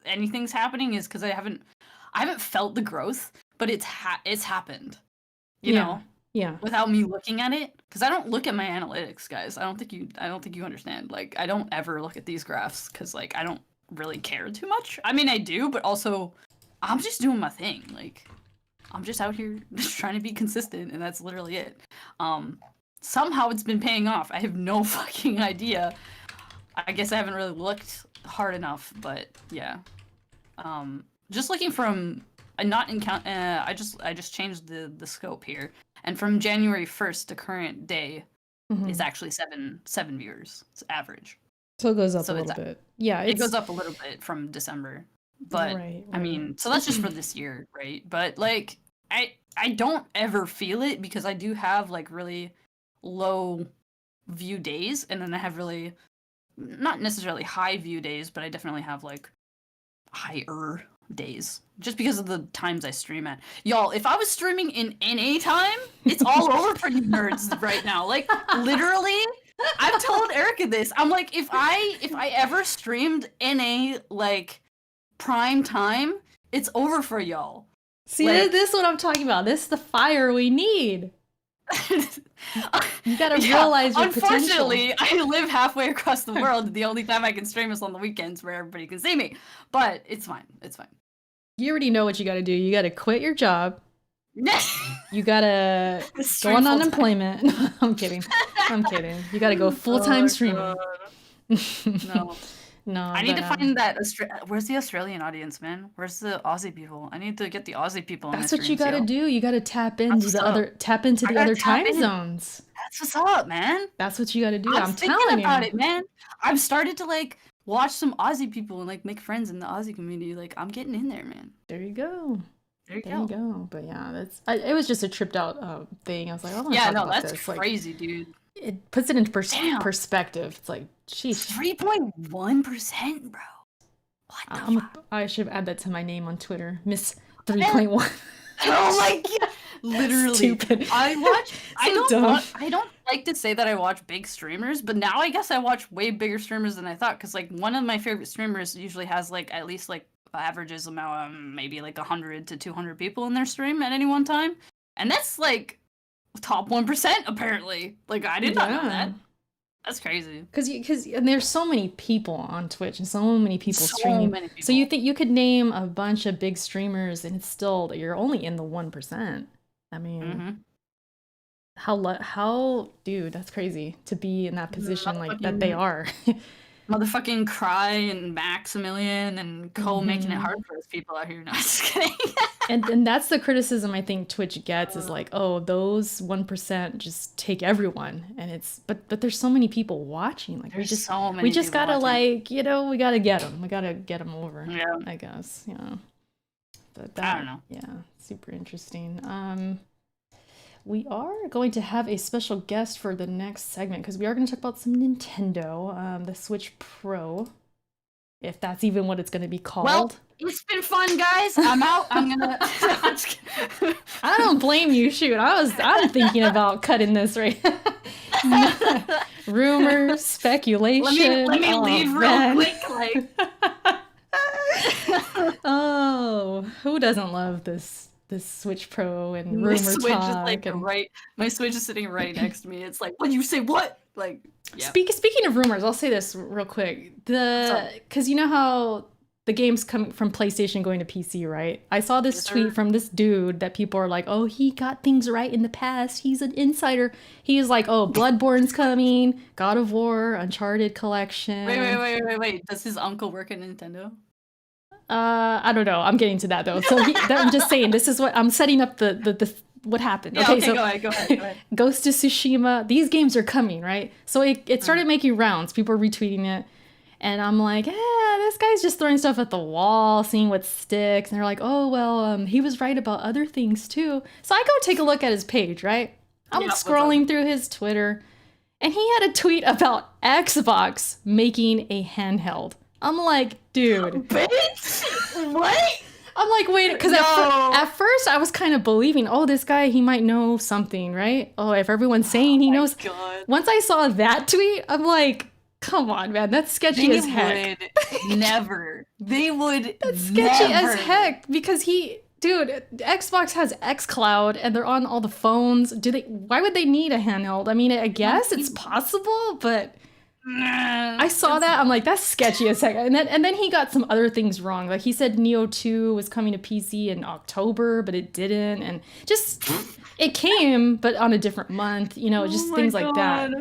S1: anything's happening is because I haven't felt the growth, but it's happened. You know?
S2: Yeah.
S1: Without me looking at it, because I don't look at my analytics, guys. I don't think you understand. Like, I don't ever look at these graphs because like I don't really care too much. I mean, I do, but also I'm just doing my thing. Like, I'm just out here just trying to be consistent, and that's literally it. Somehow it's been paying off. I have no fucking idea. I guess I haven't really looked hard enough, but yeah. Just looking from I just changed the scope here. And from January 1st to current day, it's actually seven viewers. It's average.
S2: So it goes up a little bit. Yeah,
S1: it goes up a little bit from December. But right. I mean, so that's just for this year, right? But like, I don't ever feel it because I do have like really low view days, and then I have really not necessarily high view days, but I definitely have like higher days just because of the times I stream at. Y'all, if I was streaming in NA time, it's all over for you nerds right now. Like literally, I've told Erica this. I'm like, if I ever streamed NA like prime time, it's over for y'all.
S2: See, like, this is what I'm talking about. This is the fire we need. You gotta realize your
S1: unfortunately,
S2: potential.
S1: I live halfway across the world. The only time I can stream is on the weekends where everybody can see me. But it's fine. It's fine.
S2: You already know what you gotta do. You gotta quit your job. You gotta go on unemployment. I'm kidding. You gotta go full-time streaming. No,
S1: I need to find that. Where's the Australian audience, man? Where's the Aussie people? I need to get the Aussie people.
S2: That's what you gotta do. You gotta tap into the other time zones.
S1: That's what's up, man.
S2: That's what you gotta do.
S1: I'm telling about it, man. I've started to like watch some Aussie people and like make friends in the Aussie community. Like I'm getting in there, man.
S2: There you go. There you go. But yeah, it was just a tripped out thing. I was like, oh,
S1: that's crazy, dude.
S2: It puts it into perspective. It's like, jeez,
S1: 3.1%, bro. What the fuck?
S2: I should add that to my name on Twitter, Miss 3.1.
S1: Oh my god! Literally,
S2: Stupid.
S1: I watch.
S2: So
S1: I don't like to say that I watch big streamers, but now I guess I watch way bigger streamers than I thought. Because like one of my favorite streamers usually has like at least like averages amount maybe like 100 to 200 people in their stream at any one time, and that's like top 1% apparently. Like I did not know that. That's crazy.
S2: Because and there's so many people on Twitch and so many people streaming.
S1: Many people.
S2: So you think you could name a bunch of big streamers and it's still you're only in the 1%. I mean, how dude, that's crazy to be in that position like that they are.
S1: Motherfucking Cry and Maximilian and Cole making it hard for those people out here. No, just kidding.
S2: and that's the criticism I think Twitch gets is like, oh, those 1% just take everyone, and it's but there's so many people watching. Like we just gotta watching. Like we gotta get them over. Yeah, I guess But that,
S1: I don't know.
S2: Yeah, super interesting. We are going to have a special guest for the next segment because we are going to talk about some Nintendo, the Switch Pro, if that's even what it's going to be called.
S1: Well, it's been fun, guys. I'm out. I'm gonna.
S2: I don't blame you. Shoot, I'm thinking about cutting this right. Rumors, speculation.
S1: Let me leave real quick, like.
S2: Oh, who doesn't love this Switch Pro and rumor talk?
S1: My Switch is sitting right next to me. It's like, when you say what? Like, yeah.
S2: Speaking of rumors, I'll say this real quick. Because you know how the game's coming from PlayStation going to PC, right? I saw this tweet from this dude that people are like, oh, he got things right in the past. He's an insider. He's like, oh, Bloodborne's coming, God of War, Uncharted collection.
S1: Wait. Does his uncle work at Nintendo?
S2: I don't know. I'm getting to that though. So I'm just saying, this is what I'm setting up the what happened.
S1: Yeah, okay, so go ahead.
S2: Ghost of Tsushima, these games are coming, right? So it started making rounds. People were retweeting it. And I'm like, this guy's just throwing stuff at the wall, seeing what sticks. And they're like, oh, well, he was right about other things too. So I go take a look at his page, right? I'm scrolling through his Twitter. And he had a tweet about Xbox making a handheld. I'm like, dude.
S1: Bitch? What?
S2: I'm like, wait, because at first I was kind of believing, oh, this guy, he might know something, right? Oh, if everyone's saying he knows. God. Once I saw that tweet, I'm like, come on, man, that's sketchy as heck.
S1: Never. They would.
S2: That's sketchy as heck because dude, Xbox has xCloud and they're on all the phones. Why would they need a handheld? I mean, I guess it's possible, but. I saw that. I'm like, that's sketchy as heck. And then he got some other things wrong. Like he said Neo 2 was coming to PC in October, but it didn't. And just, it came, but on a different month, just things like that.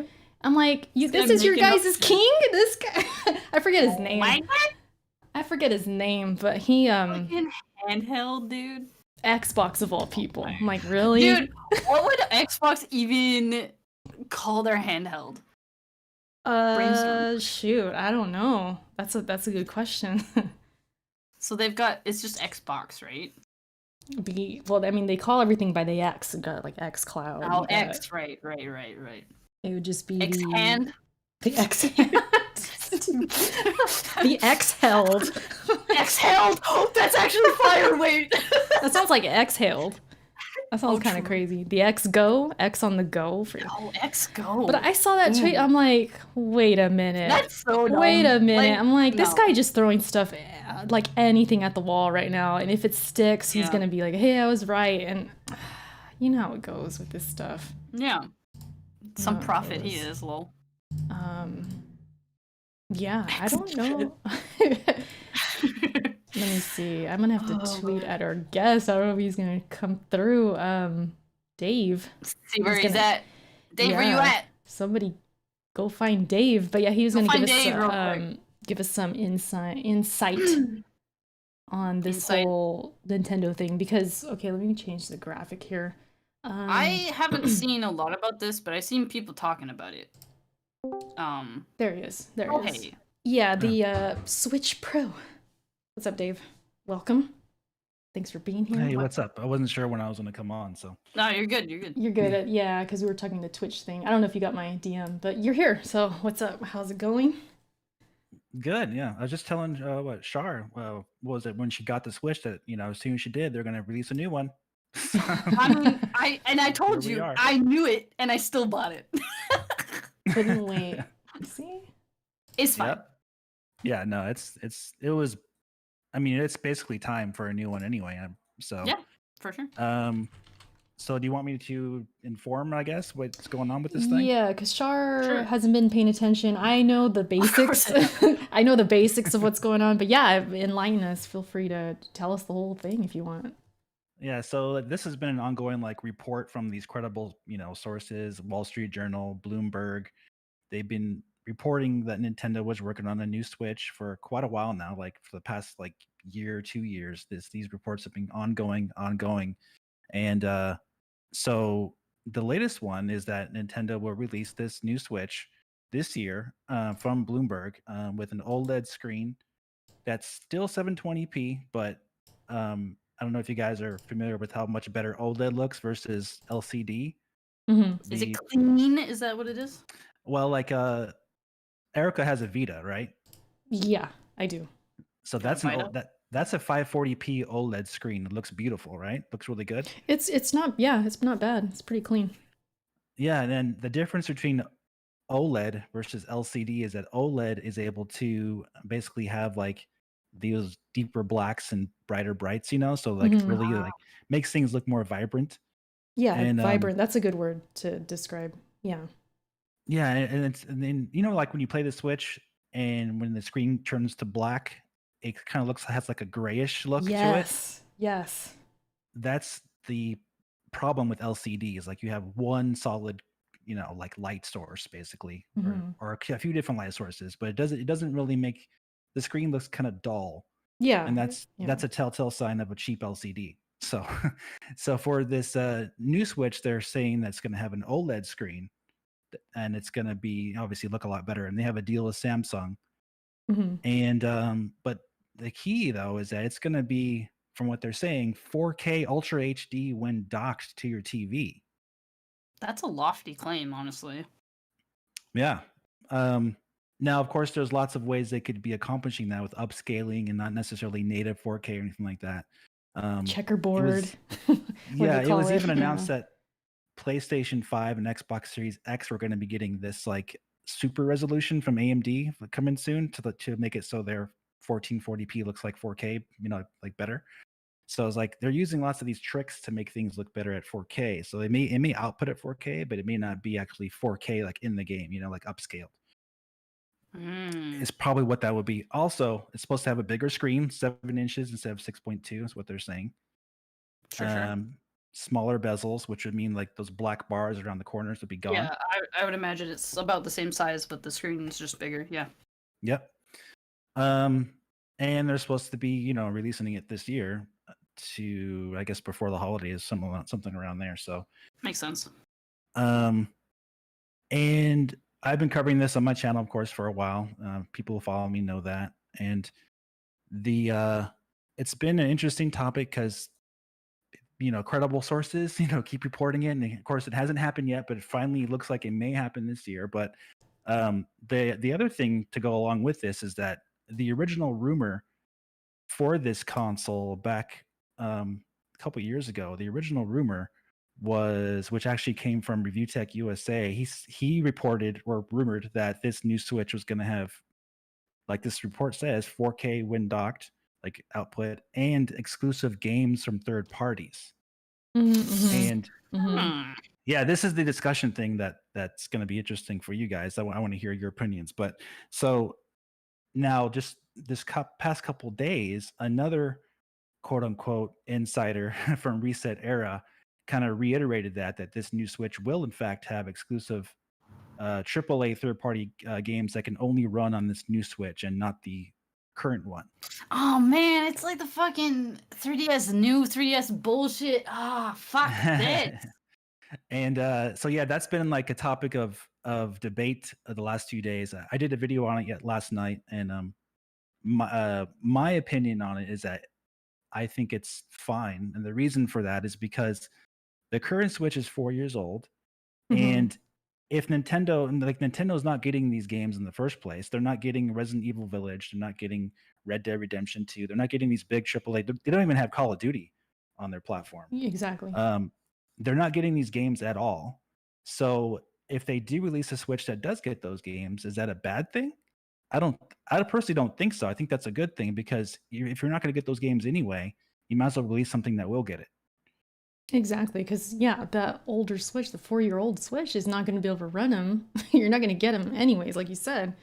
S2: I'm like, this is your guys' king? This guy, I forget his name. I forget his name, but he,
S1: fucking handheld, dude.
S2: Xbox of all people. I'm like, really?
S1: Dude, what would Xbox even call their handheld?
S2: Shoot, I don't know. That's a good question.
S1: So it's just Xbox, right?
S2: Well, I mean, they call everything by the X. Got like xCloud.
S1: Oh, X, right.
S2: It would just be
S1: X-hand?
S2: The X-hand. The X-held.
S1: X-held? Oh, that's actually fire, wait.
S2: That sounds like exhaled. That sounds kind of crazy. The X-Go? X on the go?
S1: X-Go.
S2: But I saw that tweet, I'm like, wait a minute.
S1: That's so dumb.
S2: Wait a minute. I'm like, this guy just throwing stuff, like anything at the wall right now. And if it sticks, he's going to be like, hey, I was right. And you know how it goes with this stuff.
S1: Yeah. Some prophet he is, lol.
S2: Yeah, I don't know. Let me see. I'm gonna have to tweet at our guest. I don't know if he's gonna come through. Dave.
S1: See where he's at. Dave, where you at?
S2: Somebody go find Dave. But yeah, he was gonna give us some insight on this whole Nintendo thing. Because let me change the graphic here.
S1: I haven't seen a lot about this, but I've seen people talking about it.
S2: There he is. There he is. Yeah, the Switch Pro. What's up, Dave? Welcome. Thanks for being here.
S3: Hey, what's up? I wasn't sure when I was going to come on, so.
S1: No, you're good.
S2: You're good. Because we were talking the Twitch thing. I don't know if you got my DM, but you're here. So what's up? How's it going?
S3: Good, yeah. I was just telling Shar, what was it when she got the Switch that, as soon as she did, they're going to release a new one.
S1: I mean, I told you I knew it, and I still bought it.
S2: Couldn't wait. See,
S1: it's fine.
S3: Yep. Yeah, no, it was. I mean, it's basically time for a new one anyway. So
S1: yeah, for sure.
S3: So do you want me to inform, I guess, what's going on with this thing?
S2: Yeah, because Char hasn't been paying attention. I know the basics. I know the basics of what's going on, but yeah, enlighten us. Feel free to tell us the whole thing if you want.
S3: Yeah, so this has been an ongoing report from these credible, sources, Wall Street Journal, Bloomberg. They've been reporting that Nintendo was working on a new Switch for quite a while now, like for the past year, 2 years. These reports have been ongoing. And so the latest one is that Nintendo will release this new Switch this year from Bloomberg with an OLED screen that's still 720p, but I don't know if you guys are familiar with how much better OLED looks versus LCD.
S1: Is it clean? Is that what it is?
S3: Well, Erica has a Vita, right?
S2: Yeah, I do.
S3: So that's that's a 540p OLED screen. It looks beautiful, right? Looks really good.
S2: It's not bad. It's pretty clean.
S3: Yeah, and then the difference between OLED versus LCD is that OLED is able to basically have these deeper blacks and brighter brights, so really makes things look more vibrant.
S2: Yeah, and vibrant. That's a good word to describe. Yeah.
S3: Yeah, and then when you play the Switch and when the screen turns to black, it kind of has a grayish look to it.
S2: Yes.
S3: That's the problem with LCD is you have one solid, light source basically, or a few different light sources, but it doesn't really make the screen looks kind of dull.
S2: Yeah.
S3: And that's a telltale sign of a cheap LCD. So so for this new Switch, they're saying that's going to have an OLED screen and it's going to be obviously look a lot better. And they have a deal with Samsung. And but the key though is that it's going to be, from what they're saying, 4K Ultra HD when docked to your TV.
S1: That's a lofty claim, honestly.
S3: Yeah. Now, of course, there's lots of ways they could be accomplishing that with upscaling and not necessarily native 4K or anything like that.
S2: Checkerboard.
S3: It was even announced that PlayStation 5 and Xbox Series X were going to be getting this super resolution from AMD coming soon to make it so their 1440p looks like 4K, better. So it's they're using lots of these tricks to make things look better at 4K. So it may output at 4K, but it may not be actually 4K in the game, upscaled. Is probably what that would be. Also, it's supposed to have a bigger screen, 7 inches instead of 6.2 is what they're saying.
S1: Sure.
S3: Smaller bezels, which would mean those black bars around the corners would be gone.
S1: Yeah, I would imagine it's about the same size, but the screen is just bigger. Yeah.
S3: Yep. And they're supposed to be, releasing it this year to, I guess, before the holidays, something around there. So
S1: makes sense.
S3: And I've been covering this on my channel, of course, for a while. People who follow me know that, and it's been an interesting topic because credible sources keep reporting it, and of course it hasn't happened yet, but it finally looks like it may happen this year. But the other thing to go along with this is that the original rumor for this console back a couple years ago, the original rumor was, which actually came from Review Tech USA, he reported or rumored that this new Switch was going to have, this report says, 4K when docked output and exclusive games from third parties. And yeah, this is the discussion thing that's going to be interesting for you guys. I want to hear your opinions. But so now, just this past couple days, another quote unquote insider from Reset Era kind of reiterated that this new Switch will in fact have exclusive AAA third-party games that can only run on this new Switch and not the current one.
S1: Oh man, it's like the fucking 3DS new 3DS bullshit. Fuck this.
S3: And so yeah, that's been a topic of debate the last 2 days. I did a video on it last night, and my opinion on it is that I think it's fine, and the reason for that is because the current Switch is 4 years old, and if Nintendo's not getting these games in the first place, they're not getting Resident Evil Village, they're not getting Red Dead Redemption 2, they're not getting these big AAA. They don't even have Call of Duty on their platform.
S2: Exactly.
S3: They're not getting these games at all. So if they do release a Switch that does get those games, is that a bad thing? I personally don't think so. I think that's a good thing because if you're not going to get those games anyway, you might as well release something that will get it.
S2: Exactly, because yeah, that older Switch, the 4-year-old Switch, is not going to be able to run them. You're not going to get them anyways, like you said.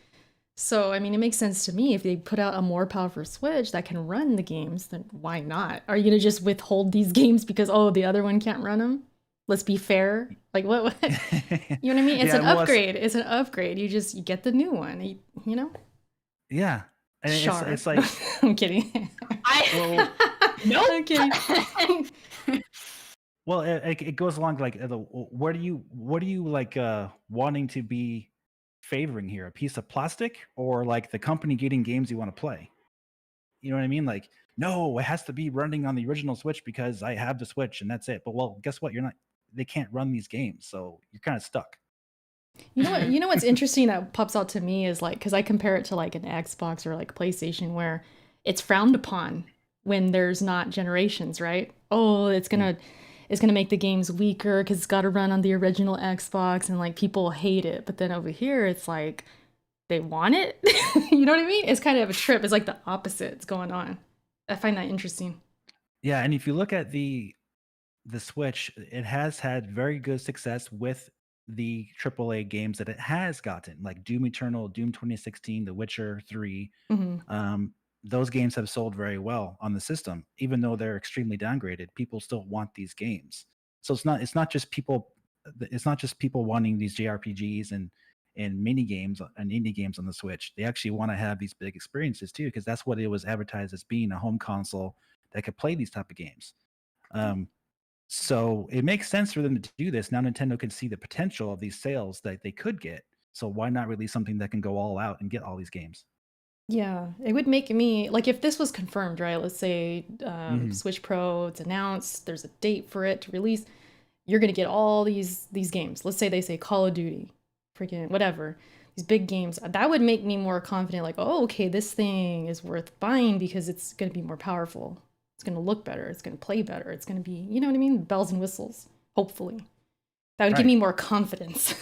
S2: So, I mean, it makes sense to me if they put out a more powerful Switch that can run the games, then why not? Are you going to just withhold these games because, oh, the other one can't run them? Let's be fair. Like, what? You know what I mean? It's an upgrade. It's an upgrade. You get the new one, you know?
S3: Yeah. And
S2: sure.
S3: It's like...
S2: I'm kidding.
S1: Nope.
S2: I'm kidding.
S3: Well, it goes along like, what are you like wanting to be favoring here? A piece of plastic or like the company getting games you want to play? You know what I mean? Like, no, it has to be running on the original Switch because I have the Switch and that's it. But well, guess what? They can't run these games, so you're kind of stuck.
S2: You know what? You know what's interesting that pops out to me is like, because I compare it to like an Xbox or like PlayStation, where it's frowned upon when there's not generations, right? Oh, it's gonna make the games weaker because it's got to run on the original Xbox, and like people hate it. But then over here, it's like they want it. You know what I mean? It's kind of a trip. It's like the opposite. It's going on. I find that interesting.
S3: Yeah, and if you look at the Switch, it has had very good success with the AAA games that it has gotten, like Doom Eternal, Doom 2016, The Witcher 3. Those games have sold very well on the system, even though they're extremely downgraded. People still want these games, so it's not just people wanting these JRPGs and mini games and indie games on the Switch. They actually want to have these big experiences too, because that's what it was advertised as, being a home console that could play these type of games. So it makes sense for them to do this. Now Nintendo can see the potential of these sales that they could get. So why not release something that can go all out and get all these games?
S2: Yeah, it would make me, like, if this was confirmed, right? Let's say Switch Pro, it's announced, there's a date for it to release. You're going to get all these games. Let's say they say Call of Duty, freaking whatever, these big games. That would make me more confident, like, oh, okay, this thing is worth buying because it's going to be more powerful. It's going to look better. It's going to play better. It's going to be, you know what I mean? Bells and whistles, hopefully. That would give me more confidence,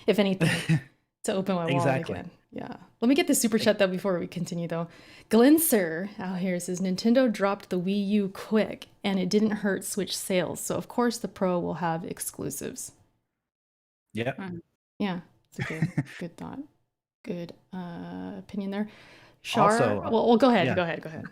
S2: if anything, to open my wallet again. Yeah. Let me get the super chat though before we continue though. Glenser out here says Nintendo dropped the Wii U quick and it didn't hurt Switch sales. So of course the Pro will have exclusives.
S3: Yeah.
S2: Yeah. It's a good thought. Good opinion there. Char, also, well, go ahead. Yeah. Go ahead.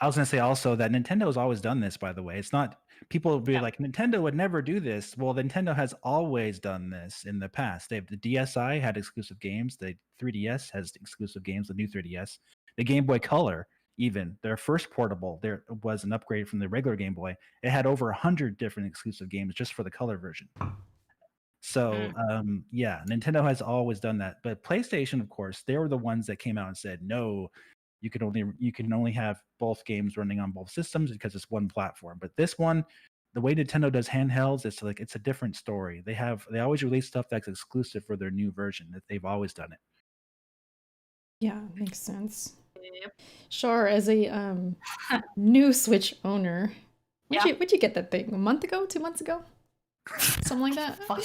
S3: I was going to say also that Nintendo has always done this, by the way. It's not, people will be like, Nintendo would never do this. Well, Nintendo has always done this in the past. The DSi had exclusive games. The 3DS has exclusive games, the new 3DS. The Game Boy Color, even, their first portable, there was an upgrade from the regular Game Boy. It had over 100 different exclusive games just for the color version. So, yeah, Nintendo has always done that. But PlayStation, of course, they were the ones that came out and said, no, you can only have both games running on both systems because it's one platform. But this one, the way Nintendo does handhelds, it's a different story. They always release stuff that's exclusive for their new version. That they've always done it.
S2: Yeah, makes sense. Yep. Sure, as a new Switch owner, where'd you get that thing? A month ago? 2 months ago? Something like that?
S1: Fuck.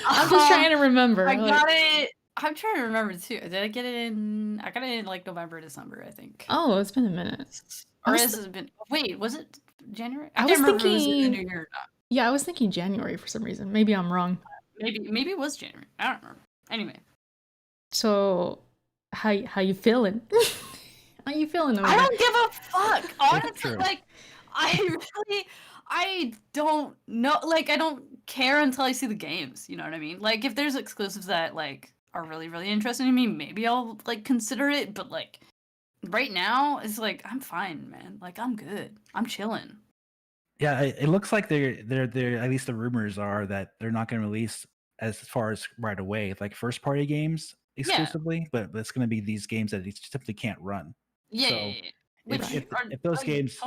S2: I'm just trying to remember.
S1: I got it. I'm trying to remember too. Did I get it in? I got it in like November, December, I think.
S2: Oh, it's been a minute.
S1: Or has it been? Wait, was it January?
S2: I was thinking. Was it the New Year or not. Yeah, I was thinking January for some reason. Maybe I'm wrong.
S1: Maybe it was January. I don't remember. Anyway.
S2: So, how you feeling? How you feeling?
S1: I don't give a fuck. Honestly, like, I don't know. Like, I don't care until I see the games. You know what I mean? Like, if there's exclusives that like are really, really interesting to me, maybe I'll like consider it. But like, right now, it's like I'm fine, man. Like, I'm good. I'm chilling.
S3: Yeah, it looks like they're at least the rumors are that they're not going to release as far as right away, like first party games exclusively, but it's going to be these games that they simply can't run.
S1: Yeah.
S3: So if those games,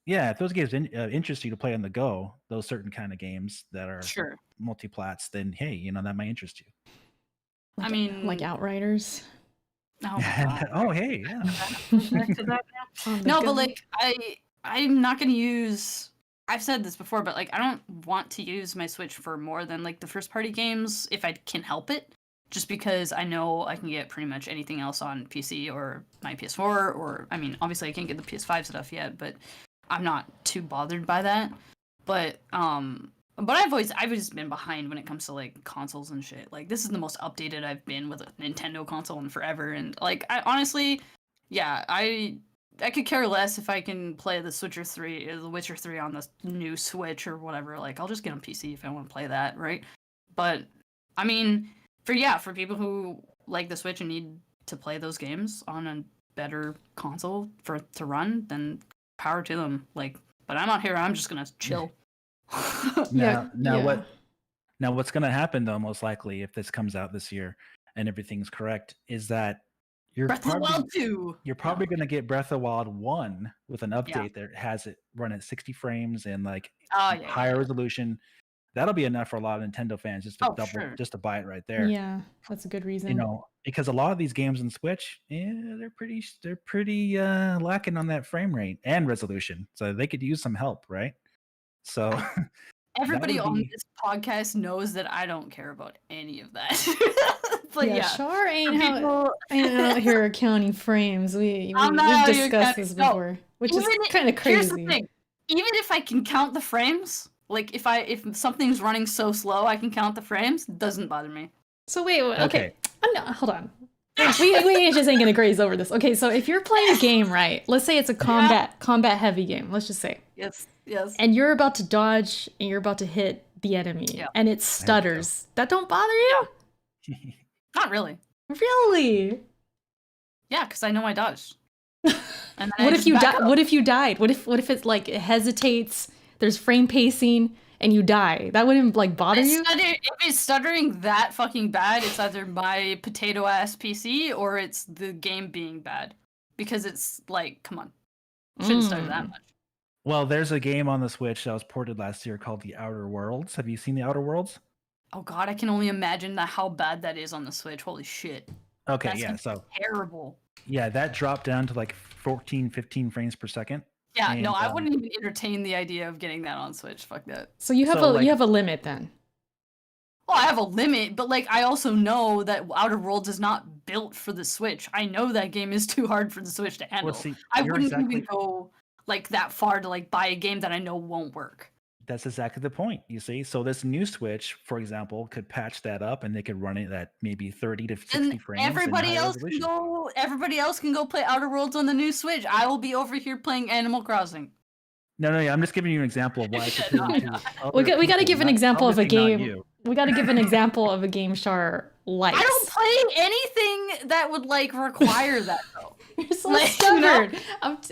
S3: if those games interest you to play on the go, those certain kind of games that are multi-plats, then hey, that might interest you.
S2: Like, I mean, like Outriders.
S1: Oh,
S3: oh hey, yeah.
S1: No, but like I'm not gonna use. I've said this before, but like I don't want to use my Switch for more than like the first party games if I can help it. Just because I know I can get pretty much anything else on PC or my PS4, or I mean, obviously I can't get the PS5 stuff yet, but I'm not too bothered by that. But I've just been behind when it comes to like consoles and shit. Like this is the most updated I've been with a Nintendo console in forever, and like I honestly, yeah, I could care less if I can play the Witcher 3 on the new Switch or whatever. Like I'll just get on PC if I want to play that, right? But I mean, for people who like the Switch and need to play those games on a better console to run, then power to them. Like, but I'm not here. I'm just gonna chill.
S3: Now what's gonna happen though, most likely, if this comes out this year and everything's correct, is that you're probably gonna get Breath of the Wild 1 with an update that has it run at 60 frames and like higher resolution. That'll be enough for a lot of Nintendo fans just to just to buy it right there.
S2: Yeah, that's a good reason.
S3: Because a lot of these games on Switch, they're pretty lacking on that frame rate and resolution. So they could use some help, right? So
S1: everybody on this podcast knows that I don't care about any of that. But
S2: Char ain't out here counting frames. We've discussed this before, which is kind of crazy.
S1: Here's the thing. Even if I can count the frames, like if something's running so slow I can count the frames, doesn't bother me.
S2: So wait, okay. Hold on. we just ain't gonna graze over this. Okay, so if you're playing a game, right? Let's say it's a combat heavy game. Let's just say.
S1: Yes.
S2: And you're about to dodge and you're about to hit the enemy, and it stutters. That don't bother you?
S1: Not really.
S2: Really?
S1: Yeah, because I know I dodged.
S2: What if you died? What if it's like it hesitates? There's frame pacing and you die. That wouldn't like bother you?
S1: If it's stuttering that fucking bad, it's either my potato ass PC or it's the game being bad. Because it's like, come on. Shouldn't stutter that much.
S3: Well, there's a game on the Switch that was ported last year called The Outer Worlds. Have you seen The Outer Worlds?
S1: Oh god, I can only imagine how bad that is on the Switch. Holy shit.
S3: Okay,
S1: That's terrible.
S3: Yeah, that dropped down to like 14, 15 frames per second.
S1: Yeah, no, I wouldn't even entertain the idea of getting that on Switch. Fuck that.
S2: So you have a limit then.
S1: Well, I have a limit, but like I also know that Outer Worlds is not built for the Switch. I know that game is too hard for the Switch to handle. I wouldn't even go like that far to like buy a game that I know won't work.
S3: That's exactly the point, you see. So this new Switch, for example, could patch that up and they could run it at maybe 30 to 60 frames.
S1: Everybody else can go play Outer Worlds on the new Switch. I will be over here playing Animal Crossing.
S3: No, I'm just giving you an example of why
S2: we got to give an example of a game. We got to give an example of a game Char likes.
S1: I don't play anything that would like require that though.
S2: You're so stubborn.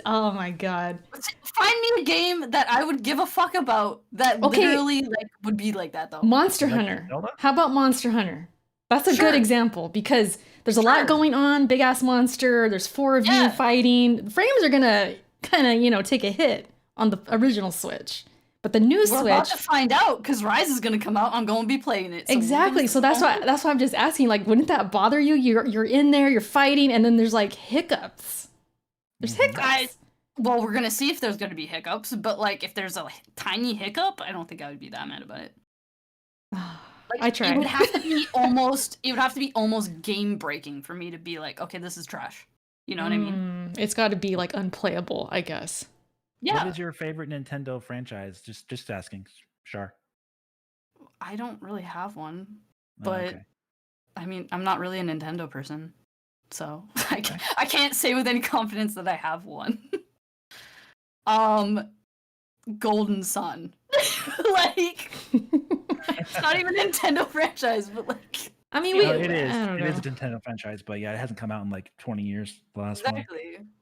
S2: Oh my god.
S1: Find me a game that I would give a fuck about that literally like would be like that though.
S2: Monster Hunter. How about Monster Hunter? That's a good example because there's a lot going on. Big ass monster. There's 4 of you fighting. Frames are gonna kind of take a hit on the original Switch. But the new Switch. We're about
S1: to find out because Rise is gonna come out. I'm gonna be playing it.
S2: So exactly. So that's why I'm just asking. Like, wouldn't that bother you? You're in there, you're fighting, and then there's like hiccups. There's hiccups.
S1: Well, we're gonna see if there's gonna be hiccups. But like, if there's a tiny hiccup, I don't think I would be that mad about it. Like,
S2: I tried.
S1: It would have to be almost game breaking for me to be like, okay, this is trash. You know what I mean?
S2: It's got to be like unplayable, I guess.
S1: Yeah.
S3: What is your favorite Nintendo franchise? Just asking, Char.
S1: I don't really have one, but I mean, I'm not really a Nintendo person, so I can't say with any confidence that I have one. Golden Sun, like it's not even a Nintendo franchise, but like.
S3: I mean, it is a Nintendo franchise, but yeah, it hasn't come out in like 20 years. The last one.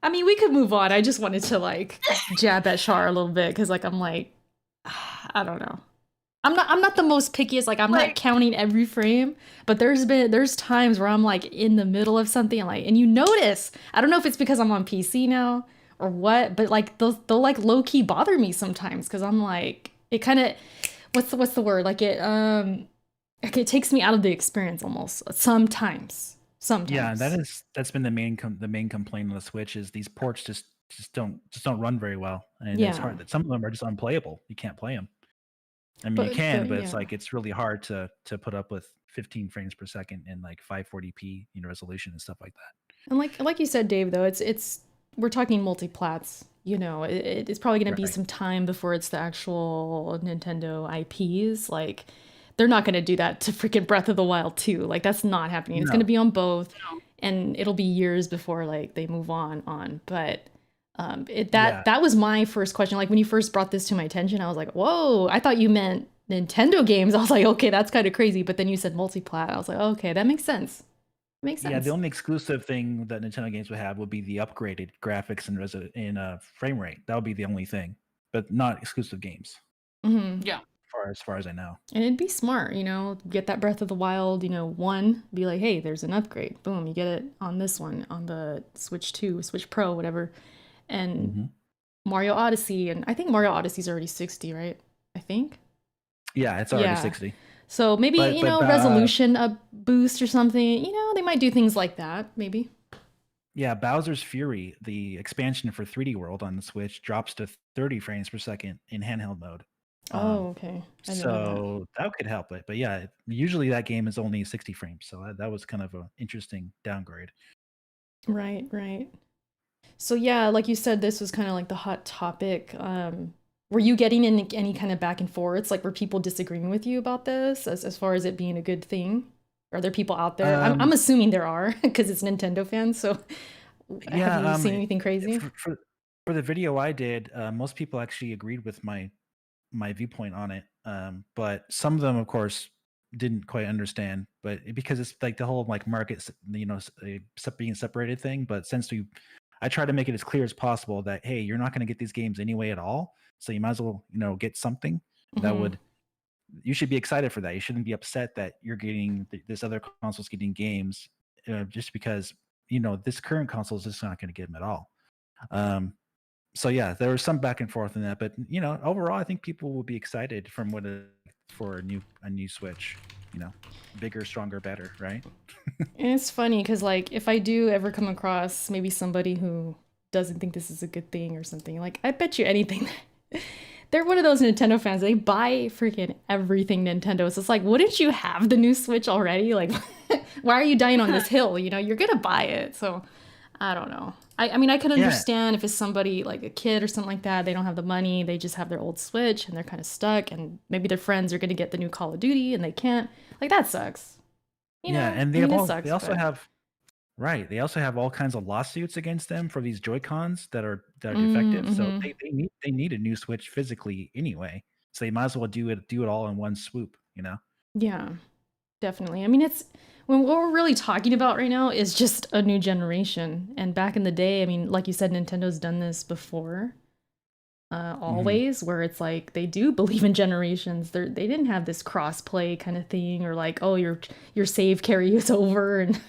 S2: I mean, we could move on. I just wanted to like jab at Char a little bit because like I'm like, I don't know. I'm not the most pickiest. Like I'm not counting every frame, but there's times where I'm like in the middle of something and you notice. I don't know if it's because I'm on PC now or what, but like they'll like low key bother me sometimes because I'm like it kind of what's the word like it takes me out of the experience almost sometimes.
S3: Yeah, that's been the main complaint on the Switch is these ports just just don't run very well, and it's hard. That some of them are just unplayable. You can't play them. I mean, you can, but it's like it's really hard to put up with 15 frames per second and like 540p resolution and stuff like that.
S2: And like you said, Dave, though, it's we're talking multi-plats. It's probably going to be some time before it's the actual Nintendo IPs. Like, they're not going to do that to freaking Breath of the Wild 2. Like, that's not happening. No. It's going to be on both, and it'll be years before like they move on. But that was my first question. Like, when you first brought this to my attention, I was like, whoa! I thought you meant Nintendo games. I was like, okay, that's kind of crazy. But then you said multi-plat. I was like, okay, that makes sense. Makes sense.
S3: Yeah, the only exclusive thing that Nintendo games would have would be the upgraded graphics and frame rate. That would be the only thing, but not exclusive games.
S2: Mm-hmm.
S1: Yeah,
S3: as far as I know.
S2: And it'd be smart, get that Breath of the Wild, 1, be like, hey, there's an upgrade. Boom, you get it on this one, on the Switch 2, Switch Pro, whatever. And Mario Odyssey, and I think Mario Odyssey's already 60, right? I think.
S3: Yeah, it's already 60.
S2: So maybe, resolution up boost or something. They might do things like that, maybe.
S3: Yeah, Bowser's Fury, the expansion for 3D World on the Switch, drops to 30 frames per second in handheld mode.
S2: Oh, okay.
S3: So that could help it. But yeah, usually that game is only 60 frames. So that was kind of an interesting downgrade.
S2: Right. So yeah, like you said, this was kind of like the hot topic. Were you getting in any kind of back and forths? Like, were people disagreeing with you about this as far as it being a good thing? Are there people out there? I'm assuming there are because it's Nintendo fans. So have you seen anything crazy?
S3: For the video I did, most people actually agreed with my viewpoint on it. But some of them, of course, didn't quite understand. But because it's like the whole like market, being separated thing. But since I try to make it as clear as possible that, hey, you're not going to get these games anyway at all. So you might as well, get something that you should be excited for that. You shouldn't be upset that you're getting this other console's getting games just because, this current console is just not going to get them at all. So yeah, there was some back and forth in that, but overall, I think people will be excited for a new Switch. Bigger, stronger, better, right?
S2: And it's funny because like if I do ever come across maybe somebody who doesn't think this is a good thing or something, like I bet you anything. They're one of those Nintendo fans. They buy freaking everything Nintendo. So it's like, wouldn't you have the new Switch already? Like, why are you dying on this hill? You're going to buy it. So I don't know. I mean, I could understand if it's somebody like a kid or something like that. They don't have the money. They just have their old Switch and they're kind of stuck. And maybe their friends are going to get the new Call of Duty and they can't. Like, that sucks.
S3: And they also have They also have all kinds of lawsuits against them for these Joy-Cons that are defective. So they need a new Switch physically anyway. So they might as well do it all in one swoop,
S2: Yeah, definitely. I mean, what we're really talking about right now is just a new generation. And back in the day, I mean, like you said, Nintendo's done this before. Always, where it's like they do believe in generations. They didn't have this cross-play kind of thing, or like, oh, your save carry is over and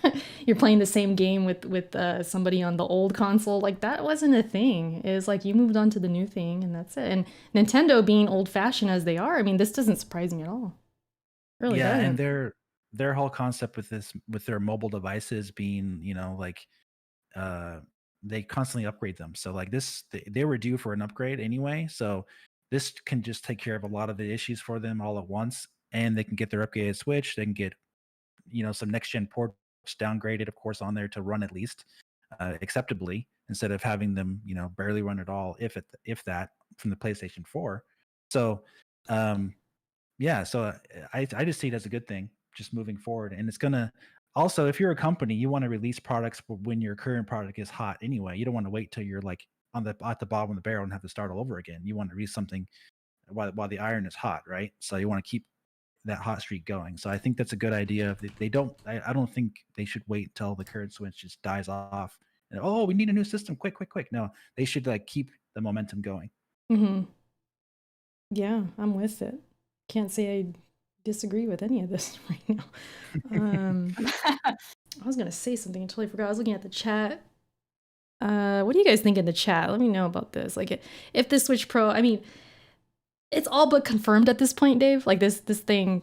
S2: you're playing the same game with somebody on the old console. Like, that wasn't a thing. It was like you moved on to the new thing and that's it. And Nintendo being old-fashioned as they are, I mean, this doesn't surprise me at all. It really doesn't.
S3: And their whole concept with their mobile devices being, they constantly upgrade them. So like they were due for an upgrade anyway. So this can just take care of a lot of the issues for them all at once, and they can get their upgraded Switch. They can get, some next gen ports downgraded, of course, on there to run at least acceptably, instead of having them, barely run at all, if that, from the PlayStation 4. So, so I just see it as a good thing, just moving forward, and it's gonna. Also, if you're a company, you want to release products when your current product is hot anyway. You don't want to wait till you're like at the bottom of the barrel and have to start all over again. You want to release something while the iron is hot, right? So you want to keep that hot streak going. So I think that's a good idea. I don't think they should wait till the current Switch just dies off. And, oh, we need a new system, quick. No, they should like keep the momentum going.
S2: Mm-hmm. Yeah, I'm with it. Can't say I disagree with any of this right now. I was gonna say something, I totally forgot. I was looking at the chat. What do you guys think in the chat? Let me know about this. Like, if the Switch Pro, I mean, it's all but confirmed at this point, Dave. Like this thing.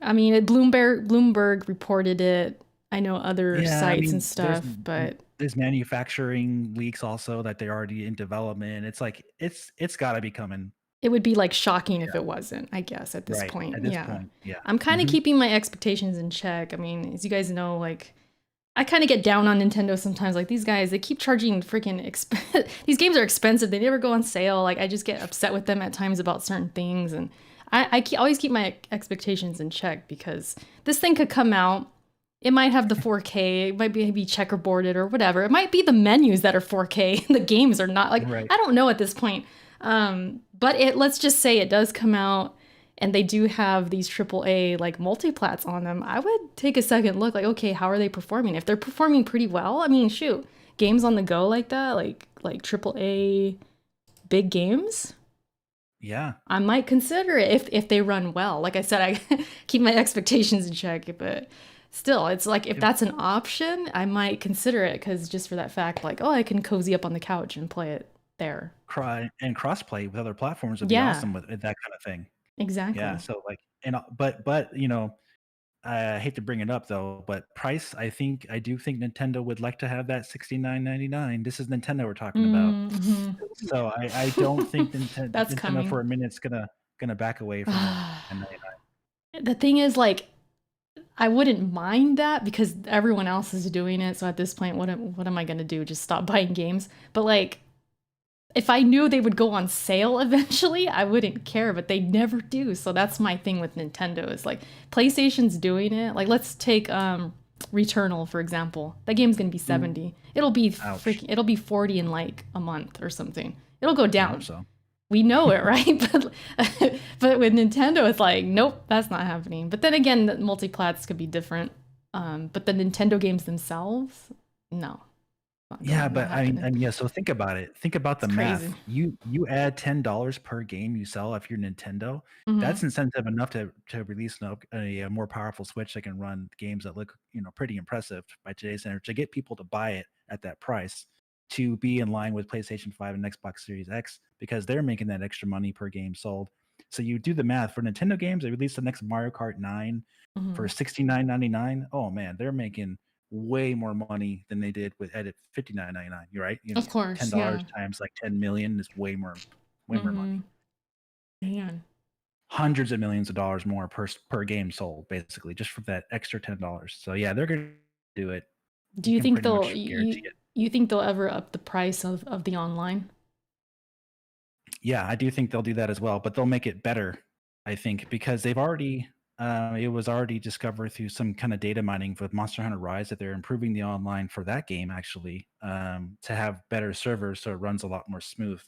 S2: I mean, Bloomberg reported it. I know other sites and stuff, but
S3: there's manufacturing leaks also that they're already in development. It's like it's got to be coming.
S2: It would be like shocking if it wasn't, I guess, at this
S3: Right.
S2: point.
S3: At this point, yeah.
S2: I'm kind of keeping my expectations in check. I mean, as you guys know, like I kind of get down on Nintendo sometimes. Like these guys, they keep charging freaking these games are expensive. They never go on sale. Like I just get upset with them at times about certain things, and I always keep my expectations in check because this thing could come out. It might have the 4K. It might be checkerboarded or whatever. It might be the menus that are 4K. The games are not. Like I don't know at this point. But let's just say it does come out and they do have these AAA like multiplats on them. I would take a second look like, okay, how are they performing? If they're performing pretty well, I mean, shoot, games on the go like that, like AAA big games.
S3: Yeah.
S2: I might consider it if they run well. Like I said, I keep my expectations in check, but still, it's like if that's an option, I might consider it because just for that fact, like, oh, I can cozy up on the couch and play it there.
S3: And crossplay with other platforms would be awesome with that kind of thing.
S2: Exactly.
S3: Yeah. So like, but you know, I hate to bring it up though, but price, I do think Nintendo would like to have that $69.99. This is Nintendo we're talking about. So I don't think Nintendo
S2: coming.
S3: for a minute's gonna back away from $99.
S2: The thing is, like, I wouldn't mind that because everyone else is doing it. So at this point, what am I gonna do? Just stop buying games? But like, if I knew they would go on sale eventually, I wouldn't care, but they never do. So that's my thing with Nintendo is like PlayStation's doing it. Like let's take Returnal for example. That game's gonna be $70. It'll be it'll be $40 in like a month or something. It'll go down.
S3: So.
S2: We know it, right? but with Nintendo, it's like, nope, that's not happening. But then again, the multiplats could be different. But the Nintendo games themselves, no.
S3: Yeah, but I mean, yeah. So think about it. Think about the math. You add $10 per game you sell if you're Nintendo. That's incentive enough to release a more powerful Switch that can run games that look pretty impressive by today's standards to get people to buy it at that price to be in line with PlayStation 5 and Xbox Series X because they're making that extra money per game sold. So you do the math for Nintendo games. They released the next Mario Kart 9 for $69.99. Oh man, they're making way more money than they did with Edit $59.99. You're right.
S2: Of course,
S3: $10 times like 10 million is way more money.
S2: Man.
S3: Hundreds of millions of dollars more per game sold, basically, just for that extra $10. So yeah, they're gonna do it.
S2: Do you think you think they'll ever up the price of the online?
S3: Yeah, I do think they'll do that as well, but they'll make it better, I think, because they've already it was already discovered through some kind of data mining with Monster Hunter Rise that they're improving the online for that game actually to have better servers so it runs a lot more smooth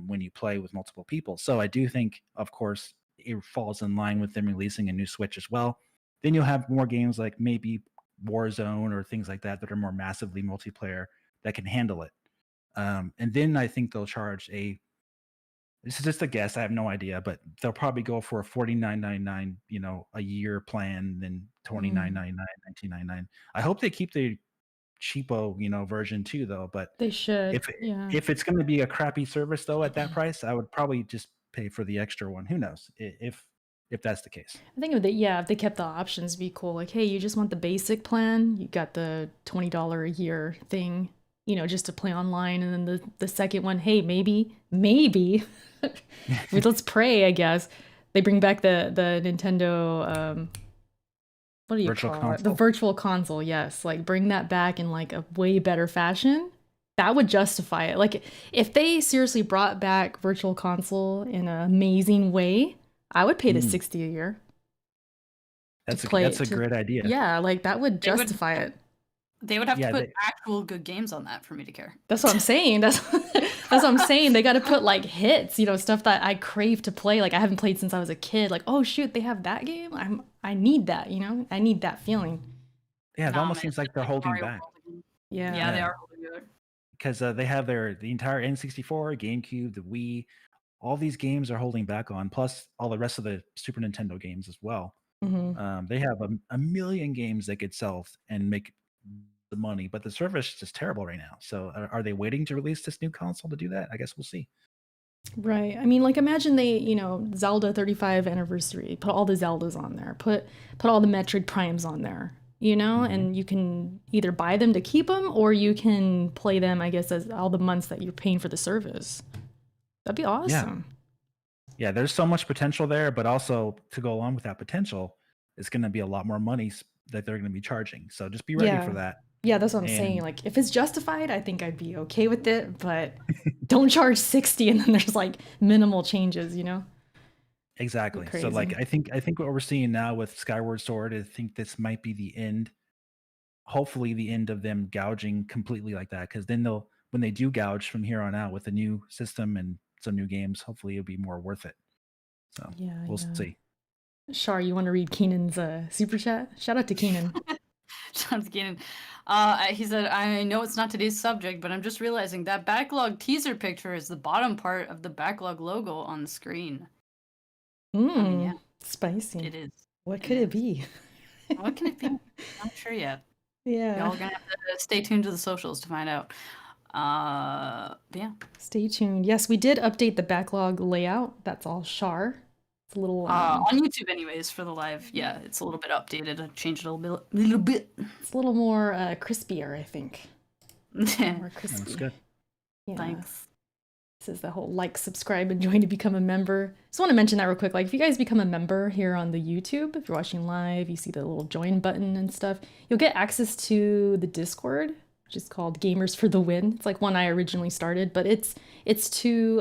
S3: when you play with multiple people. So I do think, of course, it falls in line with them releasing a new Switch as well. Then you'll have more games like maybe Warzone or things like that are more massively multiplayer that can handle it. And then I think they'll charge this is just a guess. I have no idea, but they'll probably go for a $49.99, a year plan, then $29.99, $19.99. I hope they keep the cheapo, version too, though. But
S2: they should.
S3: If it's going to be a crappy service though at that price, I would probably just pay for the extra one. Who knows if that's the case? I
S2: think if they kept the options, be cool. Like, hey, you just want the basic plan? You got the $20 a year thing. Just to play online, and then the second one, hey, maybe, let's pray, I guess. They bring back the Nintendo, what do you call it? The virtual console, yes. Like, bring that back in, like, a way better fashion. That would justify it. Like, if they seriously brought back virtual console in an amazing way, I would pay the $60 a year.
S3: That's a great idea.
S2: Yeah, like, that would justify it.
S1: They would have to put actual good games on that for me to care.
S2: That's what I'm saying. That's what I'm saying. They got to put like hits, stuff that I crave to play. Like I haven't played since I was a kid. Like, oh shoot, they have that game. I need that. I need that feeling.
S3: Yeah, it almost seems like they're holding back.
S2: Yeah,
S1: they are holding back
S3: because they have the entire N64, GameCube, the Wii. All these games are holding back on. Plus all the rest of the Super Nintendo games as well. They have a million games they could sell and make the money, but the service is just terrible right now. So are they waiting to release this new console to do that? I guess we'll see.
S2: Right. I mean, like imagine they, Zelda 35 anniversary, put all the Zeldas on there, put all the Metroid Primes on there. you know, and you can either buy them to keep them or you can play them, I guess, as all the months that you're paying for the service. That'd be awesome.
S3: Yeah, there's so much potential there, but also to go along with that potential, it's going to be a lot more money that they're going to be charging. So just be ready for that.
S2: Yeah, that's what I'm saying. Like, if it's justified, I think I'd be okay with it, but don't charge 60 and then there's like minimal changes, you know?
S3: Exactly. So like I think what we're seeing now with Skyward Sword, I think this might be the end. Hopefully the end of them gouging completely like that, because then when they do gouge from here on out with a new system and some new games, hopefully it'll be more worth it. So we'll see.
S2: Shar, you want to read Keenan's super chat? Shout out to Keenan.
S1: Shout out to Keenan. He said, I know it's not today's subject, but I'm just realizing that Backlog teaser picture is the bottom part of the Backlog logo on the screen.
S2: Yeah. Spicy.
S1: It is.
S2: What could it be?
S1: What can it be? I'm not sure yet.
S2: Yeah.
S1: Y'all gonna have to stay tuned to the socials to find out. Yeah.
S2: Stay tuned. Yes, we did update the Backlog layout. That's all Shar. It's a little
S1: on YouTube anyways for the live. Yeah, it's a little bit updated. I changed it a little bit.
S2: It's a little more crispier, I think. More crispy.
S3: That's good.
S2: Yeah.
S1: Thanks.
S2: This is the whole like, subscribe, and join to become a member. Just want to mention that real quick. Like, if you guys become a member here on the YouTube, if you're watching live, you see the little join button and stuff, you'll get access to the Discord, which is called Gamers for the Win. It's like one I originally started, but it's to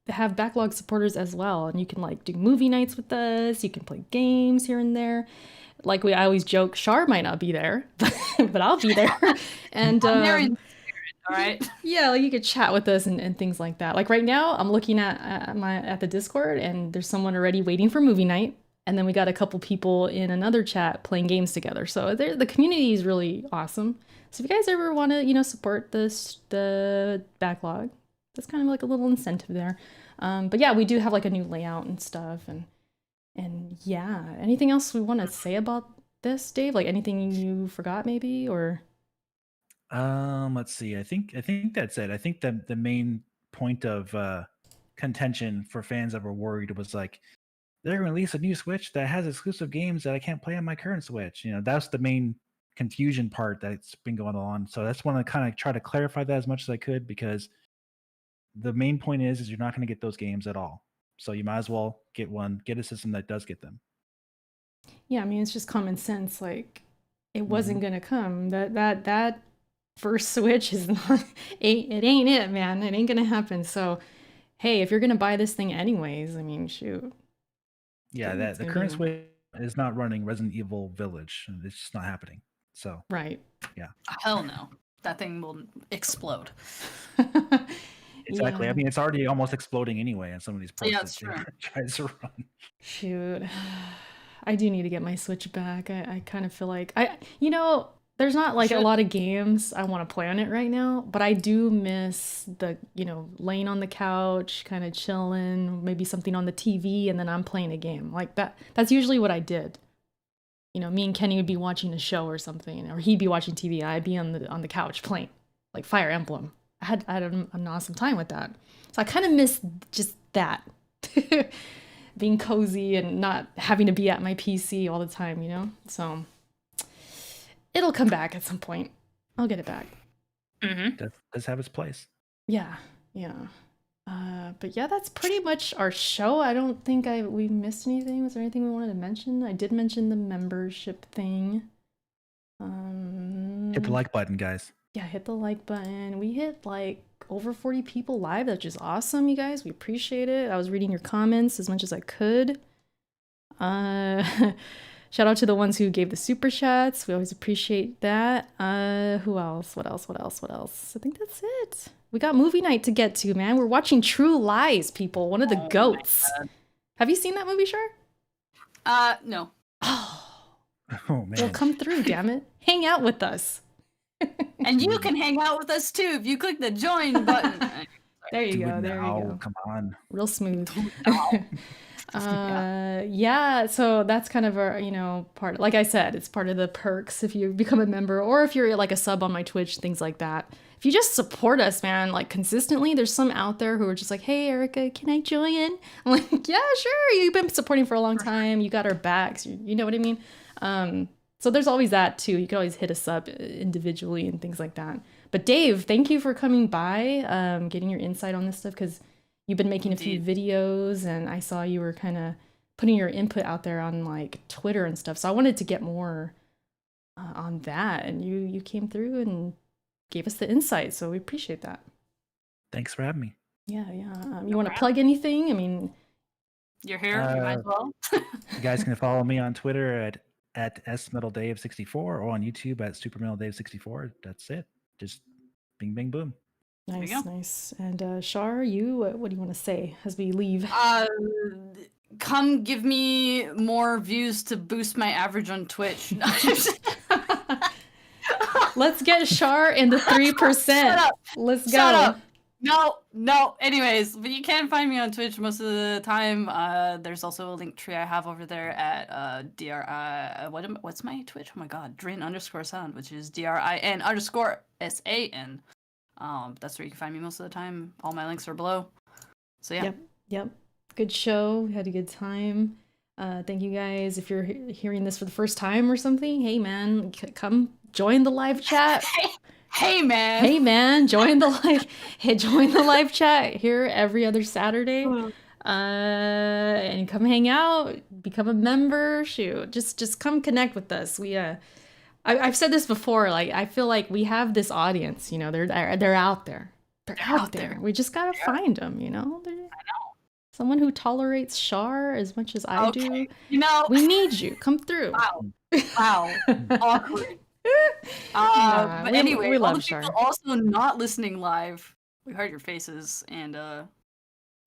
S2: have Backlog supporters as well. And you can like do movie nights with us. You can play games here and there. Like I always joke, Shar might not be there, but I'll be there. And
S1: all right.
S2: Yeah, like you could chat with us and things like that. Like right now, I'm looking at the Discord, and there's someone already waiting for movie night, and then we got a couple people in another chat playing games together. So the community is really awesome. So if you guys ever want to, support the Backlog, that's kind of like a little incentive there. But yeah, we do have like a new layout and stuff, and yeah. Anything else we want to say about this, Dave? Like anything you forgot, maybe, or?
S3: Let's see. I think that's it. I think the main point of contention for fans that were worried was like, they're going to release a new Switch that has exclusive games that I can't play on my current Switch. That's the main confusion part that's been going on. So that's want to kind of try to clarify that as much as I could, because the main point is you're not going to get those games at all. So you might as well get a system that does get them.
S2: Yeah, I mean, it's just common sense. Like, it wasn't going to come. That first Switch is not, it ain't it, man. It ain't gonna happen. So hey, if you're gonna buy this thing anyways, I mean, shoot.
S3: Yeah, the current Switch is not running Resident Evil Village. It's just not happening. So
S2: right.
S3: Yeah.
S1: Hell no. That thing will explode.
S3: Exactly. Yeah. I mean, it's already almost exploding anyway in some of these places.
S1: Yeah, that's true.
S3: Tries to run.
S2: Shoot. I do need to get my Switch back. I kind of feel like there's not like a lot of games I want to play on it right now, but I do miss the, laying on the couch, kind of chilling, maybe something on the TV, and then I'm playing a game. Like that. That's usually what I did. Me and Kenny would be watching a show or something, or he'd be watching TV. I'd be on the couch playing, like Fire Emblem. I had an awesome time with that. So I kind of miss just that. Being cozy and not having to be at my PC all the time, So it'll come back at some point. I'll get it back.
S3: Mm-hmm. Does have its place.
S2: Yeah. But yeah, that's pretty much our show. I don't think we missed anything. Was there anything we wanted to mention? I did mention the membership thing.
S3: Hit the like button, guys.
S2: Yeah, hit the like button. We hit like over 40 people live. That's just awesome, you guys. We appreciate it. I was reading your comments as much as I could. Shout out to the ones who gave the super chats. We always appreciate that. Who else? What else? I think that's it. We got movie night to get to, man. We're watching True Lies, people. One of the goats. Have you seen that movie, Shar?
S1: No.
S2: Oh
S3: man.
S2: Well, come through, damn it. Hang out with us.
S1: And you can hang out with us too if you click the join button.
S2: There you go.
S3: Come on.
S2: Real smooth. Yeah, so that's kind of our, part, like I said, it's part of the perks if you become a member, or if you're like a sub on my Twitch, things like that. If you just support us, man, like consistently, there's some out there who are just like, hey, Erica, can I join? I'm like, yeah, sure. You've been supporting for a long time. You got our backs. You know what I mean? So there's always that too. You can always hit us up individually and things like that. But Dave, thank you for coming by, getting your insight on this stuff, because you've been making a few videos and I saw you were kind of putting your input out there on like Twitter and stuff. So I wanted to get more on that, and you came through and gave us the insight. So we appreciate that.
S3: Thanks for having me.
S2: Yeah. You want to plug anything? I mean,
S1: you're here. You might as well.
S3: You guys can follow me on Twitter at smetal-dave64 or on YouTube at supermetal-dave64. That's it. Just bing, bing, boom.
S2: Nice. And Shar, you, what do you want to say as we leave?
S1: Come give me more views to boost my average on Twitch.
S2: Let's get Shar in the 3%.
S1: Shut up.
S2: Let's go.
S1: Shut up. No. Anyways, but you can find me on Twitch most of the time. There's also a link tree I have over there at what's my Twitch? Oh my god, Drin_sound, which is DRIN_SAN. That's where you can find me most of the time. All my links are below. So yeah.
S2: Yep. Good show. We had a good time. Thank you guys. If you're hearing this for the first time or something, hey man, come join the live chat.
S1: Hey man,
S2: join the live chat here every other Saturday. And come hang out, become a member. Shoot, just come connect with us. I've said this before, like I feel like we have this audience, you know, they're out there. They're out there. We just gotta find them, you know. I know. Someone who tolerates Shar as much as I do.
S1: You know,
S2: we need you. Come through.
S1: Wow. Awkward. But anyway, we love all the people also not listening live, we heard your faces, and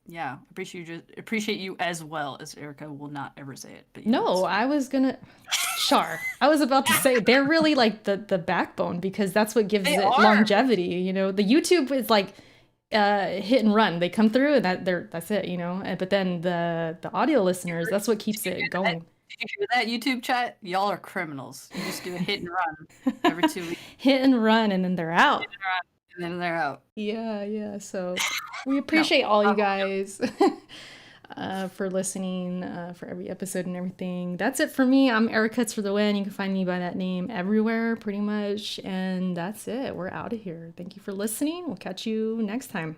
S1: yeah, appreciate you as well, as Erica will not ever say it. But
S2: no, I was gonna Shar. I was about to say they're really like the backbone, because that's what gives it longevity. You know, the YouTube is like hit and run. They come through and that's it. You know, but then the audio listeners, that's what keeps it going.
S1: Did you hear that, YouTube chat? Y'all are criminals. You just do a hit and run every 2 weeks.
S2: Hit and run, and then they're out.
S1: And then they're out.
S2: Yeah. So we appreciate all you guys for listening, for every episode and everything. That's it for me. I'm Erica for the win. You can find me by that name everywhere, pretty much. And that's it. We're out of here. Thank you for listening. We'll catch you next time.